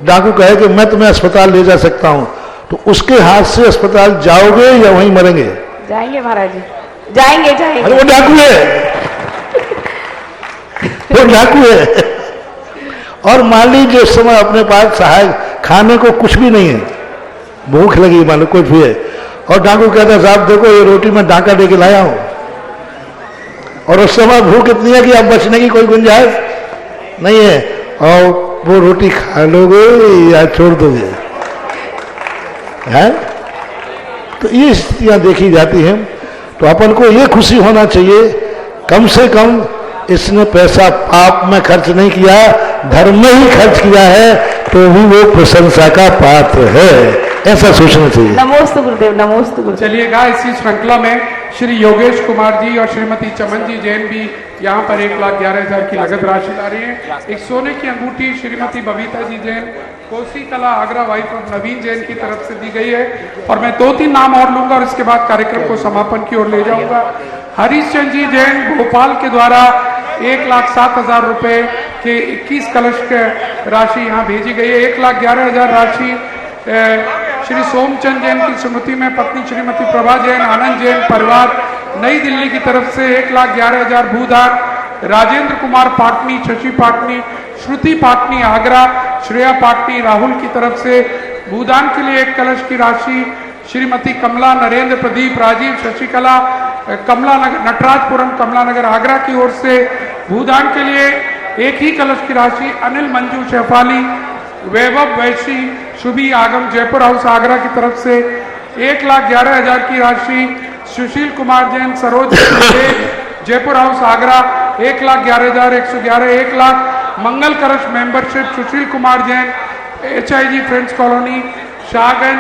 डाकू कहे कि मैं तुम्हें अस्पताल ले जा सकता हूं, तो उसके हाथ से अस्पताल जाओगे या वहीं मरेंगे? जाएंगे महाराज जी, जाएंगे जाएंगे। अरे वो डाकू है, वो डाकू है। और मान लीजिए उस समय अपने पास सहायक खाने को कुछ भी नहीं है, भूख लगी, मान लो कुछ भी है, और डाकू कहता साहब देखो ये रोटी मैं डाका दे के लाया हूं, और उस समय भूख इतनी है कि अब बचने की कोई गुंजाइश नहीं है, और वो रोटी खा लोगे या छोड़ दोगे? है तो ये स्थितियां देखी जाती हैं। तो अपन को ये खुशी होना चाहिए, कम से कम इसने पैसा पाप में खर्च नहीं किया, धर्म में ही खर्च किया है, तो भी वो प्रशंसा का पात्र है, ऐसा सोचना चाहिए। नमोस्तु गुरुदेव, नमोस्तु गुरुदेव। चलिएगा, इसी श्रृंखला में श्री योगेश कुमार जी और श्रीमती चमन जी जैन भी यहाँ पर 1,11,000 की नगद राशि ला रही है। एक सोने की अंगूठी श्रीमती बबीता जी जैन, कोसी कला आगरा वाइफ ऑफ नवीन जैन की तरफ से दी गई है। और मैं 2-3 नाम और लूंगा और इसके बाद कार्यक्रम को समापन की ओर ले जाऊंगा। हरीश चंद जी जैन भोपाल के द्वारा 1,07,000 रुपए के 21 कलश के राशि यहाँ भेजी गई है। 1,11,000 राशि श्री सोमचंद जैन की स्मृति में पत्नी श्रीमती प्रभा जैन, आनंद जैन परिवार नई दिल्ली की तरफ से 1,11,000 भूदान। राजेंद्र कुमार पाटनी, शशि पाटनी, श्रुति पाटनी आगरा, श्रेया पाटनी राहुल की तरफ से भूदान के लिए 1 कलश की राशि श्रीमती कमला, नरेंद्र, प्रदीप, राजीव, शशिकला, कमला नगर, नटराजपुरम, कमला नगर आगरा की ओर से भूदान के लिए 1 ही कलश की राशि अनिल, मंजू, शेफाली, वैभव, वैशी, शुभी आगम, जयपुर हाउस आगरा की तरफ से 1,11,000 की राशि सुशील कुमार जैन, सरोज जयपुर हाउस आगरा 1,11,111। 1 लाख मंगल कलश membership Sushil Kumar Jain, HIG friends colony Shahganj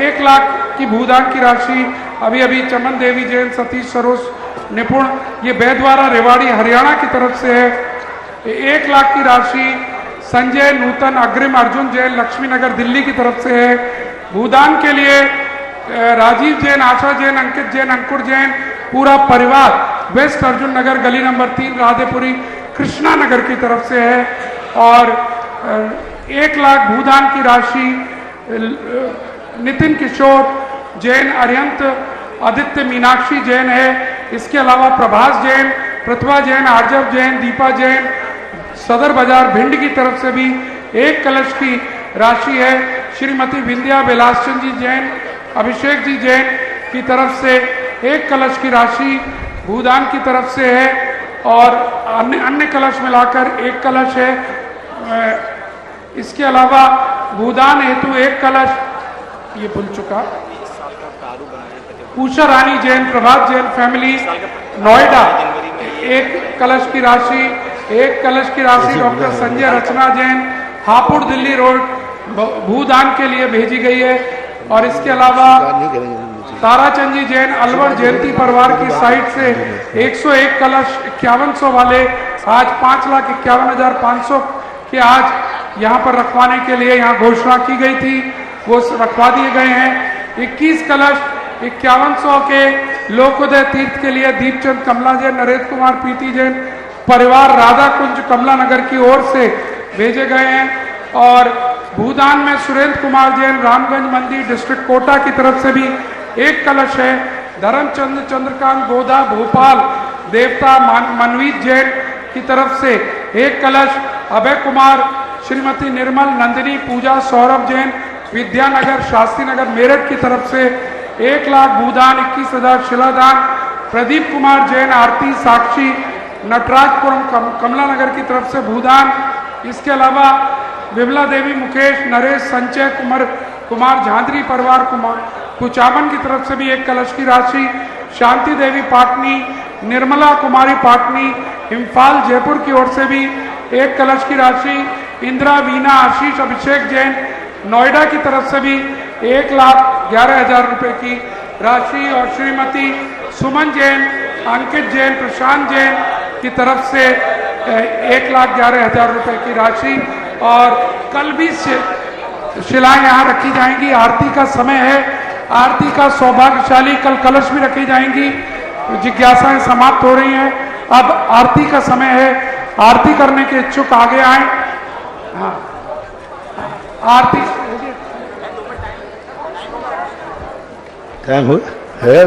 1 lakh की भूदान की राशि अभी अभी चमन देवी जैन, सतीश सरोज निपुण, ये बैदवारा रेवाड़ी हरियाणा की तरफ से है। 1 लाख की राशि संजय नूतन अग्रिम, अर्जुन जैन, लक्ष्मी नगर दिल्ली की तरफ से है। भूदान के लिए राजीव जैन, आशा जैन, अंकित जैन, अंकुर जैन, पूरा परिवार वेस्ट अर्जुन नगर गली नंबर 3 राधेपुरी कृष्णा नगर की तरफ से है। और 1 लाख भूदान की राशि नितिन किशोर जैन, अरिहंत आदित्य मीनाक्षी जैन है। इसके अलावा प्रभास जैन, प्रतिभा जैन, आर्जव जैन, दीपा जैन, सदर बाजार भिंड की तरफ से भी 1 कलश की राशि है। श्रीमती विंध्या विलास चंद जी जैन, अभिषेक जी जैन की तरफ से 1 कलश की राशि भूदान की तरफ से है और अन्य कलश मिलाकर 1 कलश है। इसके अलावा भूदान हेतु 1 कलश, ये भूल चुका, उषा रानी जैन, प्रभात जैन फैमिली नोएडा 1 कलश की राशि, 1 कलश की राशि डॉक्टर संजय रचना जैन, हापुड़ दिल्ली रोड भूदान के लिए भेजी गई है। और इसके अलावा ताराचंद जी जैन, अलवर जयंती परिवार की साइड से 101 कलश 5100 वाले आज 5,51,500 के आज यहाँ पर रखवाने के लिए यहाँ घोषणा की गई थी, वो रखवा दिए गए हैं। 21 कलश 5100 के लोकोदय तीर्थ के लिए दीपचंद कमला जैन, नरेश कुमार पीती जैन परिवार राधा कुंज कमला नगर की ओर से भेजे गए हैं। और भूदान में सुरेंद्र कुमार जैन, रामगंज मंदिर डिस्ट्रिक्ट कोटा की तरफ से भी 1 कलश है। धर्मचंद चंद्रकांत गोदा भोपाल देवता मनवीत जैन की तरफ से 1 कलश। अभय कुमार, श्रीमती निर्मल नंदिनी पूजा सौरभ जैन विद्यानगर शास्त्री नगर मेरठ की तरफ से 1 लाख भूदान, 21,000 शिलादान। प्रदीप कुमार जैन, आरती साक्षी नटराजपुरम कमला नगर की तरफ से भूदान। इसके अलावा विमला देवी मुकेश, नरेश संचय कुमार झांद्री परिवार कुचामन की तरफ से भी 1 कलश की राशि। शांति देवी पाटनी, निर्मला कुमारी पाटनी इम्फाल जयपुर की ओर से भी 1 कलश की राशि। इंदिरा वीना आशीष अभिषेक जैन नोएडा की तरफ से भी 1,11,000 रुपए की राशि। और श्रीमती सुमन जैन, अंकित जैन, प्रशांत जैन की तरफ से 1,11,000 रुपए की राशि। और कल भी शिलाएं यहाँ रखी जाएंगी। आरती का समय है, आरती का सौभाग्यशाली कल कलश भी रखी जाएंगी। जिज्ञासाएं समाप्त हो रही हैं, अब आरती का समय है। आरती करने के इच्छुक आगे आए। हाँ, आरती टाइम हो है,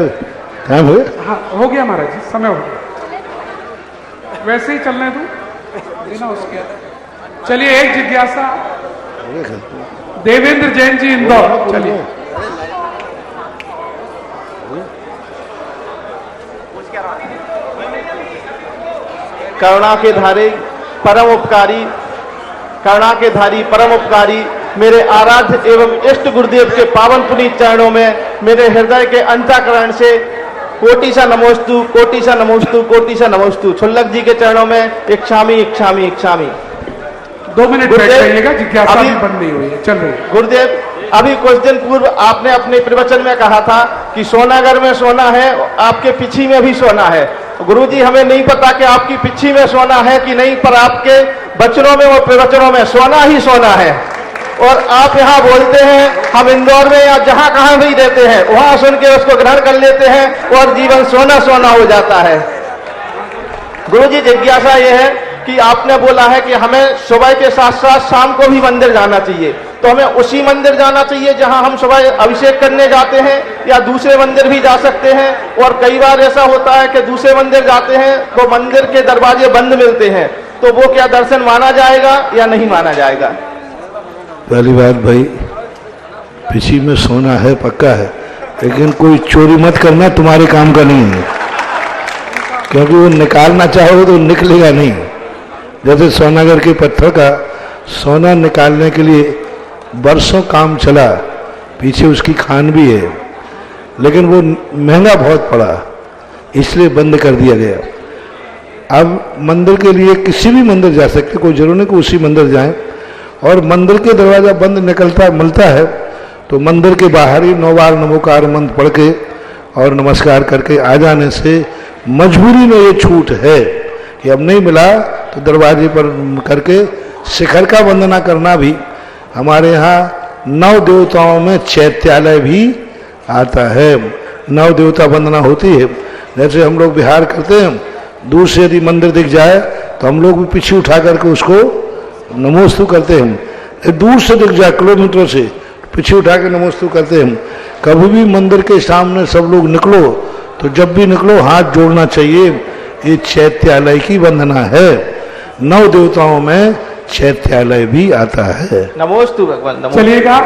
टाइम हो हाँ हो गया महाराज जी, समय हो गया। वैसे ही चलने दूं बिना उसके। चलिए, एक जिज्ञासा देवेंद्र जैन जी इंदौर, चलिए। करुणा के धारी परम उपकारी, करुणा के धारी परम उपकारी मेरे आराध्य एवं इष्ट गुरुदेव के पावन पुनीत चरणों में मेरे हृदय के अंतःकरण से कोटिशा नमोस्तु, कोटिशा नमोस्तु, कोटिशा नमोस्तु। छुल्लक जी के चरणों में इच्छामी इच्छामी इच्छामी। 2 मिनट बैठ जाइएगा, जिज्ञासा भी बंद नहीं हुई है, चल रही है। गुरुदेव, अभी कुछ दिन पूर्व आपने अपने प्रवचन में कहा था कि सोनागर में सोना है, आपके पिछी में भी सोना है। गुरुजी, हमें नहीं पता कि आपकी पिछी में सोना है कि नहीं, पर आपके वचनों में और प्रवचनों में सोना ही सोना है। और आप यहाँ बोलते हैं, हम इंदौर में या जहाँ कहाँ भी देते हैं, वहां सुन के उसको ग्रहण कर लेते हैं और जीवन सोना सोना हो जाता है। गुरुजी, जिज्ञासा यह है कि आपने बोला है कि हमें सुबह के साथ साथ शाम को भी मंदिर जाना चाहिए, तो हमें उसी मंदिर जाना चाहिए जहां हम सुबह अभिषेक करने जाते हैं, या दूसरे मंदिर भी जा सकते हैं? और कई बार ऐसा होता है कि दूसरे मंदिर जाते हैं तो मंदिर के दरवाजे बंद मिलते हैं, तो वो क्या दर्शन माना जाएगा या नहीं माना जाएगा? पहली बात भाई, पिछी में सोना है पक्का है, लेकिन कोई चोरी मत करना, तुम्हारे काम का नहीं है, क्योंकि वो निकालना चाहोगे तो निकलेगा नहीं। जैसे सोनागर के पत्थर का सोना निकालने के लिए बरसों काम चला, पीछे उसकी खान भी है, लेकिन वो महंगा बहुत पड़ा, इसलिए बंद कर दिया गया। अब मंदिर के लिए किसी भी मंदिर जा सकते, कोई जरूरी नहीं कि उसी मंदिर जाएं। और मंदिर के दरवाजा बंद निकलता मिलता है तो मंदिर के बाहर ही 9 बार नमोकार मंत्र पढ़ के और नमस्कार करके आ जाने से मजबूरी में ये छूट है कि अब नहीं मिला तो दरवाजे पर करके शिखर का वंदना करना भी। हमारे यहाँ 9 देवताओं में चैत्यालय भी आता है, 9 देवता वंदना होती है। जैसे हम लोग बिहार करते हैं, दूर से यदि मंदिर दिख जाए तो हम लोग भी पीछे उठा करके उसको नमोस्तु करते हैं हम। दूर से दिख जाए किलोमीटर से पीछे उठा के नमोस्तु करते हैं हम। कभी भी मंदिर के सामने सब लोग निकलो तो जब भी निकलो हाथ जोड़ना चाहिए। ये चैत्यालय की वंदना है। 9 देवताओं में चैत्यालय भी आता है। नमोस्तु भगवान नमोस्तु। चलिएगा,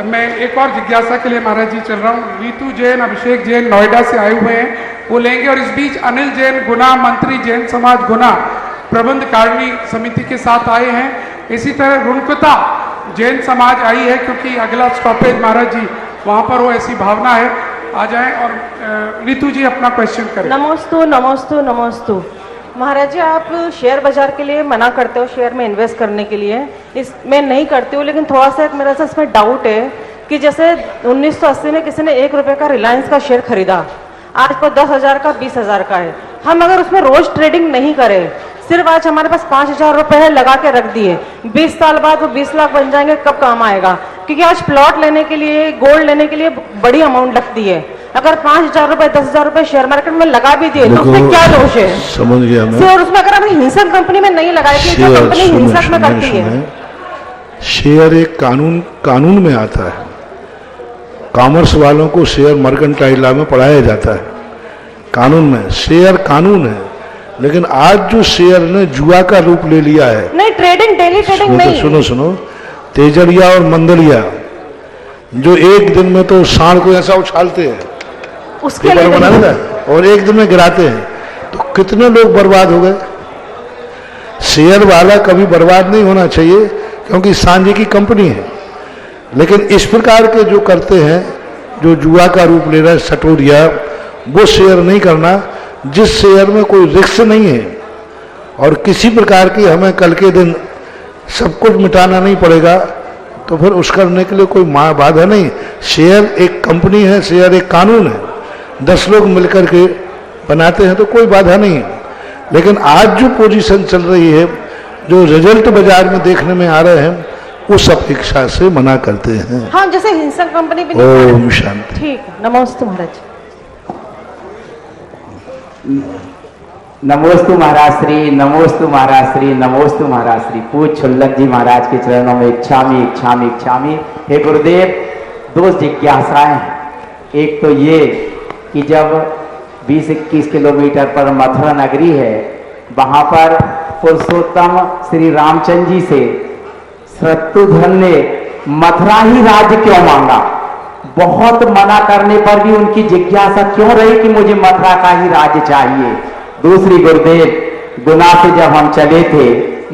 मैं एक और जिज्ञासा के लिए महाराज जी चल रहा हूँ। रीतू जैन, अभिषेक जैन नोएडा से आए हुए हैं, वो लेंगे। और इस बीच अनिल जैन गुना, मंत्री जैन समाज गुना प्रबंध कारिणी समिति के साथ आए हैं। इसी तरह रुणकता जैन समाज आई है, क्योंकि अगला स्टॉपेज महाराज जी वहां पर हो, ऐसी भावना है। आ जाएं और रीतू जी अपना क्वेश्चन करें। नमोस्तु नमोस्तु नमोस्तु। महाराज जी, आप शेयर बाजार के लिए मना करते हो, शेयर में इन्वेस्ट करने के लिए। इसमें नहीं करते हो, लेकिन थोड़ा सा एक मेरा सा इसमें डाउट है कि जैसे 1980 में किसी ने 1 रुपए का रिलायंस का शेयर खरीदा, आज पर 10,000 का 20,000 का है। हम अगर उसमें रोज ट्रेडिंग नहीं करें, सिर्फ आज हमारे पास 5,000 रुपए है, लगा के रख दिए, 20 साल बाद वो 20 लाख बन जाएंगे, कब काम आएगा? क्योंकि आज प्लॉट लेने के लिए, गोल्ड लेने के लिए बड़ी अमाउंट लगती है। अगर 5,000 रुपए 10,000 रुपए शेयर मार्केट में लगा भी दिए तो उसमें क्या दोष है? समझ गया मैं। और उसमें अगर हम हिंसक कंपनी में नहीं लगाए, जो कंपनी हिंसक में करती है। शेयर एक कानून में आता है। कॉमर्स वालों को शेयर मर्केंटाइल लॉ में पढ़ाया जाता है, कानून में। शेयर कानून है, लेकिन आज जो शेयर ने जुआ का रूप ले लिया है। नहीं, ट्रेडिंग, डेली ट्रेडिंग नहीं। सुनो, तेजड़िया और मंदलिया जो एक दिन में तो सांड को ऐसा उछालते हैं, उसके लिए बना लेता है, और एक दिन में गिराते हैं, तो कितने लोग बर्बाद हो गए। शेयर वाला कभी बर्बाद नहीं होना चाहिए, क्योंकि सांझे की कंपनी है। लेकिन इस प्रकार के जो करते हैं, जो जुआ का रूप ले रहा है, सटोरिया, वो शेयर नहीं करना जिस शेयर में कोई रिस्क नहीं है और किसी प्रकार की हमें कल के दिन सब कुछ मिटाना नहीं पड़ेगा, तो फिर उस करने के लिए कोई बाधा नहीं। शेयर एक कंपनी है, शेयर एक कानून है, 10 लोग मिलकर के बनाते हैं तो कोई बाधा नहीं है। लेकिन आज जो पोजीशन चल रही है, जो रिजल्ट बाजार में देखने में आ रहे हैं, उस अपेक्षा से मना करते हैं। हाँ, जैसे हिंसक कंपनी भी ओम शांति। ठीक है, नमस्ते महाराज। नमोस्तु महाराज श्री, नमोस्तु महाराज श्री, नमोस्तु महाराज श्री। पूज्य छुल्लक जी महाराज के चरणों में इच्छामी इच्छामी इच्छामी। हे गुरुदेव, 2 जिज्ञासाएं हैं। एक तो ये कि जब 20-21 किलोमीटर पर मथुरा नगरी है, वहां पर पुरुषोत्तम श्री रामचंद्र जी से शत्रुघ्न ने मथुरा ही राज्य क्यों मांगा? बहुत मना करने पर भी उनकी जिज्ञासा क्यों रही कि मुझे मथुरा का ही राज्य चाहिए? दूसरी, गुरुदेव, गुना से जब हम चले थे,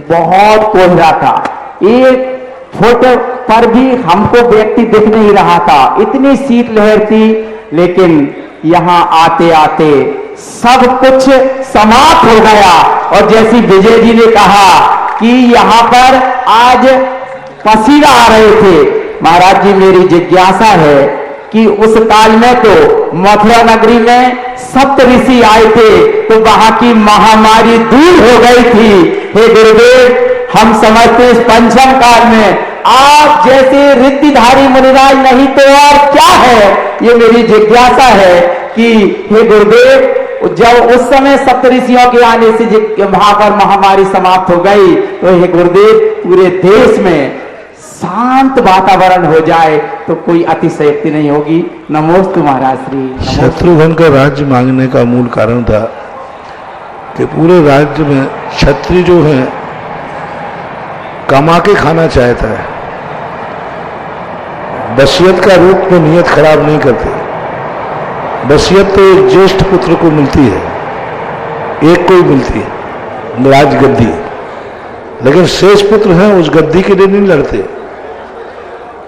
बहुत कोहरा था, 1 फुट पर भी हमको व्यक्ति दिख नहीं रहा था, इतनी शीतलहर थी। लेकिन यहाँ आते आते सब कुछ समाप्त हो गया। और जैसी विजय जी ने कहा कि यहाँ पर आज पसीना आ रहे थे, महाराज जी, मेरी जिज्ञासा है कि उस काल में तो मथुरा नगरी में सप्त ऋषि आए थे, तो वहां की महामारी दूर हो गई थी। हे गुरुदेव, हम समझते इस पंचम काल में आप जैसे रिद्धिधारी मुनिराज नहीं तो और क्या है? ये मेरी जिज्ञासा है कि हे गुरुदेव, जब उस समय सप्तऋषियों के आने से वहां पर महामारी समाप्त हो गई, तो हे गुरुदेव, पूरे देश में शांत वातावरण हो जाए तो कोई अतिशयोक्ति नहीं होगी। नमोस्तु महाराज श्री। शत्रुघ्न का राज्य मांगने का मूल कारण था कि पूरे राज्य में क्षत्रिय जो है कमा के खाना चाहता है, वसीयत का रूप में नियत खराब नहीं करते। वसीयत तो एक ज्येष्ठ पुत्र को मिलती है, एक को ही मिलती है, राज गद्दी। लेकिन शेष पुत्र हैं, उस गद्दी के लिए नहीं लड़ते,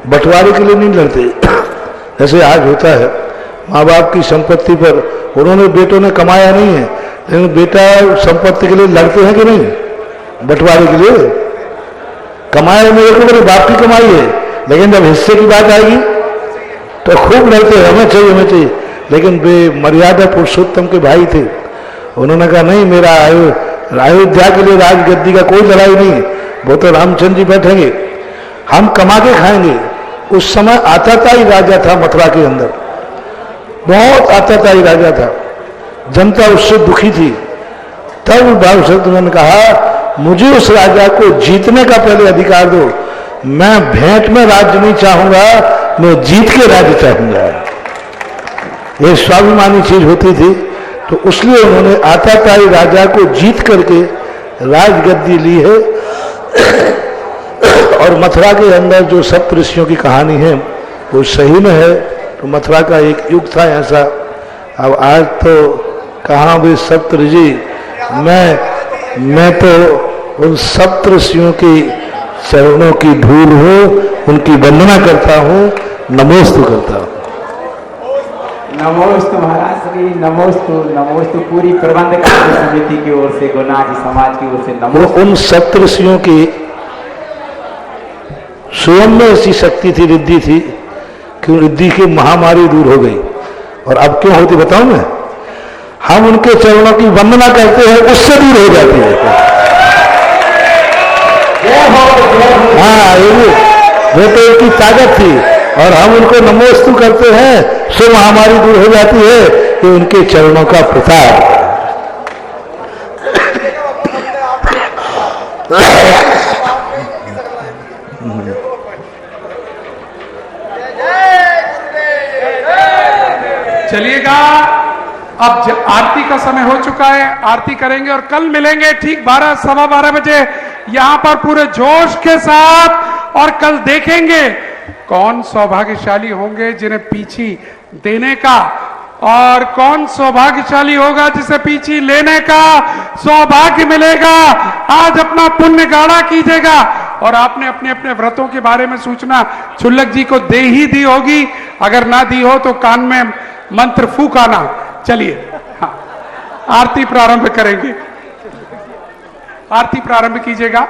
बंटवारे के लिए नहीं लड़ते। जैसे आज होता है, माँ बाप की संपत्ति पर उन्होंने, बेटों ने कमाया नहीं है, लेकिन बेटा संपत्ति के लिए लड़ते हैं कि नहीं? बंटवारे के लिए कमाया मेरे को, मेरे बाप की कमाई है, लेकिन जब हिस्से की बात आएगी तो खूब लड़ते हैं, हमें चाहिए हमें चाहिए। लेकिन वे मर्यादा पुरुषोत्तम के भाई थे, उन्होंने कहा नहीं, मेरा अयोध्या के लिए राजगद्दी का कोई लड़ाई नहीं, वो तो रामचंद्र जी बैठेंगे, हम कमा के खाएंगे। उस समय आताताई राजा था मथुरा के अंदर, बहुत आताताई राजा था, जनता उससे दुखी थी। तब बाबू शत्रुघ्न ने कहा मुझे उस राजा को जीतने का पहले अधिकार दो। मैं भेंट में राज्य नहीं चाहूंगा, मैं जीत के राज्य चाहूंगा। ये स्वाभिमानी चीज होती थी, तो इसलिए उन्होंने आताताई राजा को जीत करके राजगद्दी ली है। और मथुरा के अंदर जो सप्तऋषियों की कहानी है वो सही में है। तो मथुरा का एक युग था ऐसा। अब आज तो कहाँ वे सप्तऋषि, मैं तो उन सप्तऋषियों की चरणों की धूल हूँ, उनकी वंदना करता हूँ, नमोस्तु करता हूँ। नमोस्तु महाराज श्री, नमोस्तु नमोस्तु पूरी प्रबंध कार्य समिति की ओर से, गुनाजी समाज की ओर से नमोस्तु। उन सप्तऋषियों की स्वयं में ऐसी शक्ति थी, रिद्धि थी, कि रिद्धि की महामारी दूर हो गई। और अब क्यों होती बताऊं मैं? हम उनके चरणों की वंदना करते हैं, उससे दूर हो जाती है। हाँ, वो तो उनकी ताकत थी। और हम उनको नमोस्तु करते हैं, सो महामारी दूर हो जाती है, कि उनके चरणों का प्रताप। चलिएगा, अब आरती का समय हो चुका है, आरती करेंगे और कल मिलेंगे ठीक 12 सवा 12 बजे यहां पर पूरे जोश के साथ। और कल देखेंगे कौन सौभाग्यशाली होंगे जिन्हें पीछी देने का, और कौन सौभाग्यशाली होगा जिसे पीछी लेने का सौभाग्य मिलेगा। आज अपना पुण्य गाढ़ा कीजिएगा। और आपने अपने अपने व्रतों के बारे में सूचना छुल्लक जी को दे ही दी होगी, अगर ना दी हो तो कान में मंत्र फूकाना। चलिए, हाँ, आरती प्रारंभ करेंगे। आरती प्रारंभ कीजिएगा।